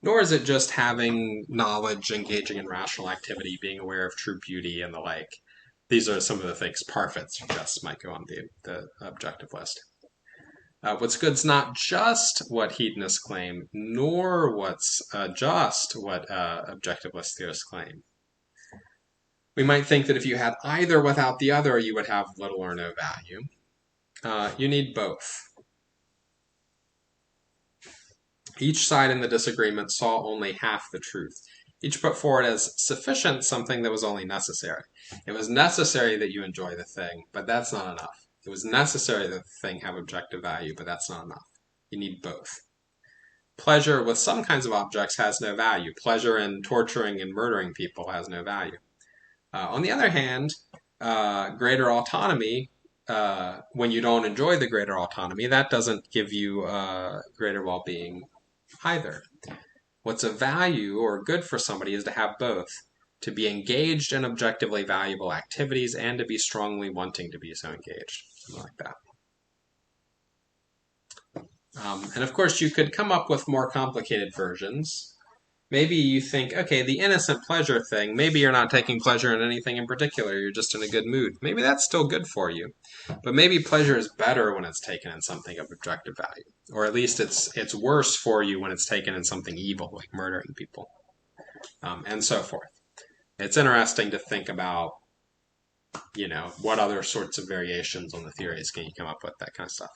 nor is it just having knowledge, engaging in rational activity, being aware of true beauty and the like. These are some of the things Parfit suggests might go on the objective list. What's good's not just what hedonists claim, nor what's just what objectivist theorists claim. We might think that if you had either without the other, you would have little or no value. You need both. Each side in the disagreement saw only half the truth. Each put forward as sufficient something that was only necessary. It was necessary that you enjoy the thing, but that's not enough. It was necessary that the thing have objective value, but that's not enough. You need both. Pleasure with some kinds of objects has no value. Pleasure in torturing and murdering people has no value. On the other hand, greater autonomy, when you don't enjoy the greater autonomy, that doesn't give you greater well-being either. What's of value or good for somebody is to have both, to be engaged in objectively valuable activities and to be strongly wanting to be so engaged, something like that. And of course, you could come up with more complicated versions. Maybe you think, okay, the innocent pleasure thing, maybe you're not taking pleasure in anything in particular, you're just in a good mood. Maybe that's still good for you. But maybe pleasure is better when it's taken in something of objective value. Or at least it's worse for you when it's taken in something evil, like murdering people. And so forth. It's interesting to think about, what other sorts of variations on the theories can you come up with, that kind of stuff.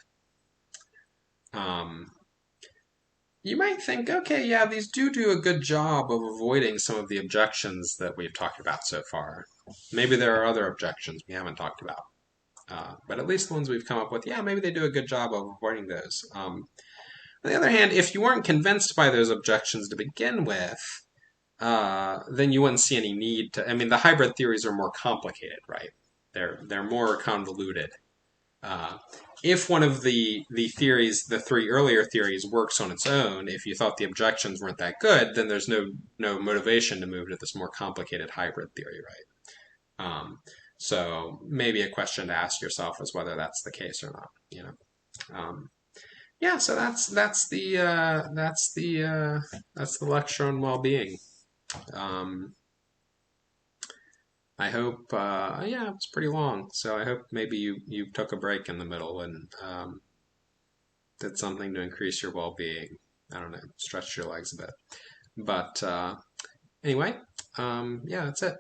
You might think, okay, yeah, these do a good job of avoiding some of the objections that we've talked about so far. Maybe there are other objections we haven't talked about. But at least the ones we've come up with, yeah, maybe they do a good job of avoiding those. On the other hand, if you weren't convinced by those objections to begin with, then you wouldn't see any need to. I mean, the hybrid theories are more complicated, right? They're more convoluted. If one of the theories, the three earlier theories, works on its own, if you thought the objections weren't that good, then there's no motivation to move to this more complicated hybrid theory, right? So maybe a question to ask yourself is whether that's the case or not. Yeah, so that's the lecture on well-being. I hope, yeah, it's pretty long, so I hope maybe you took a break in the middle and did something to increase your well-being. I don't know, stretch your legs a bit. But anyway, yeah, that's it.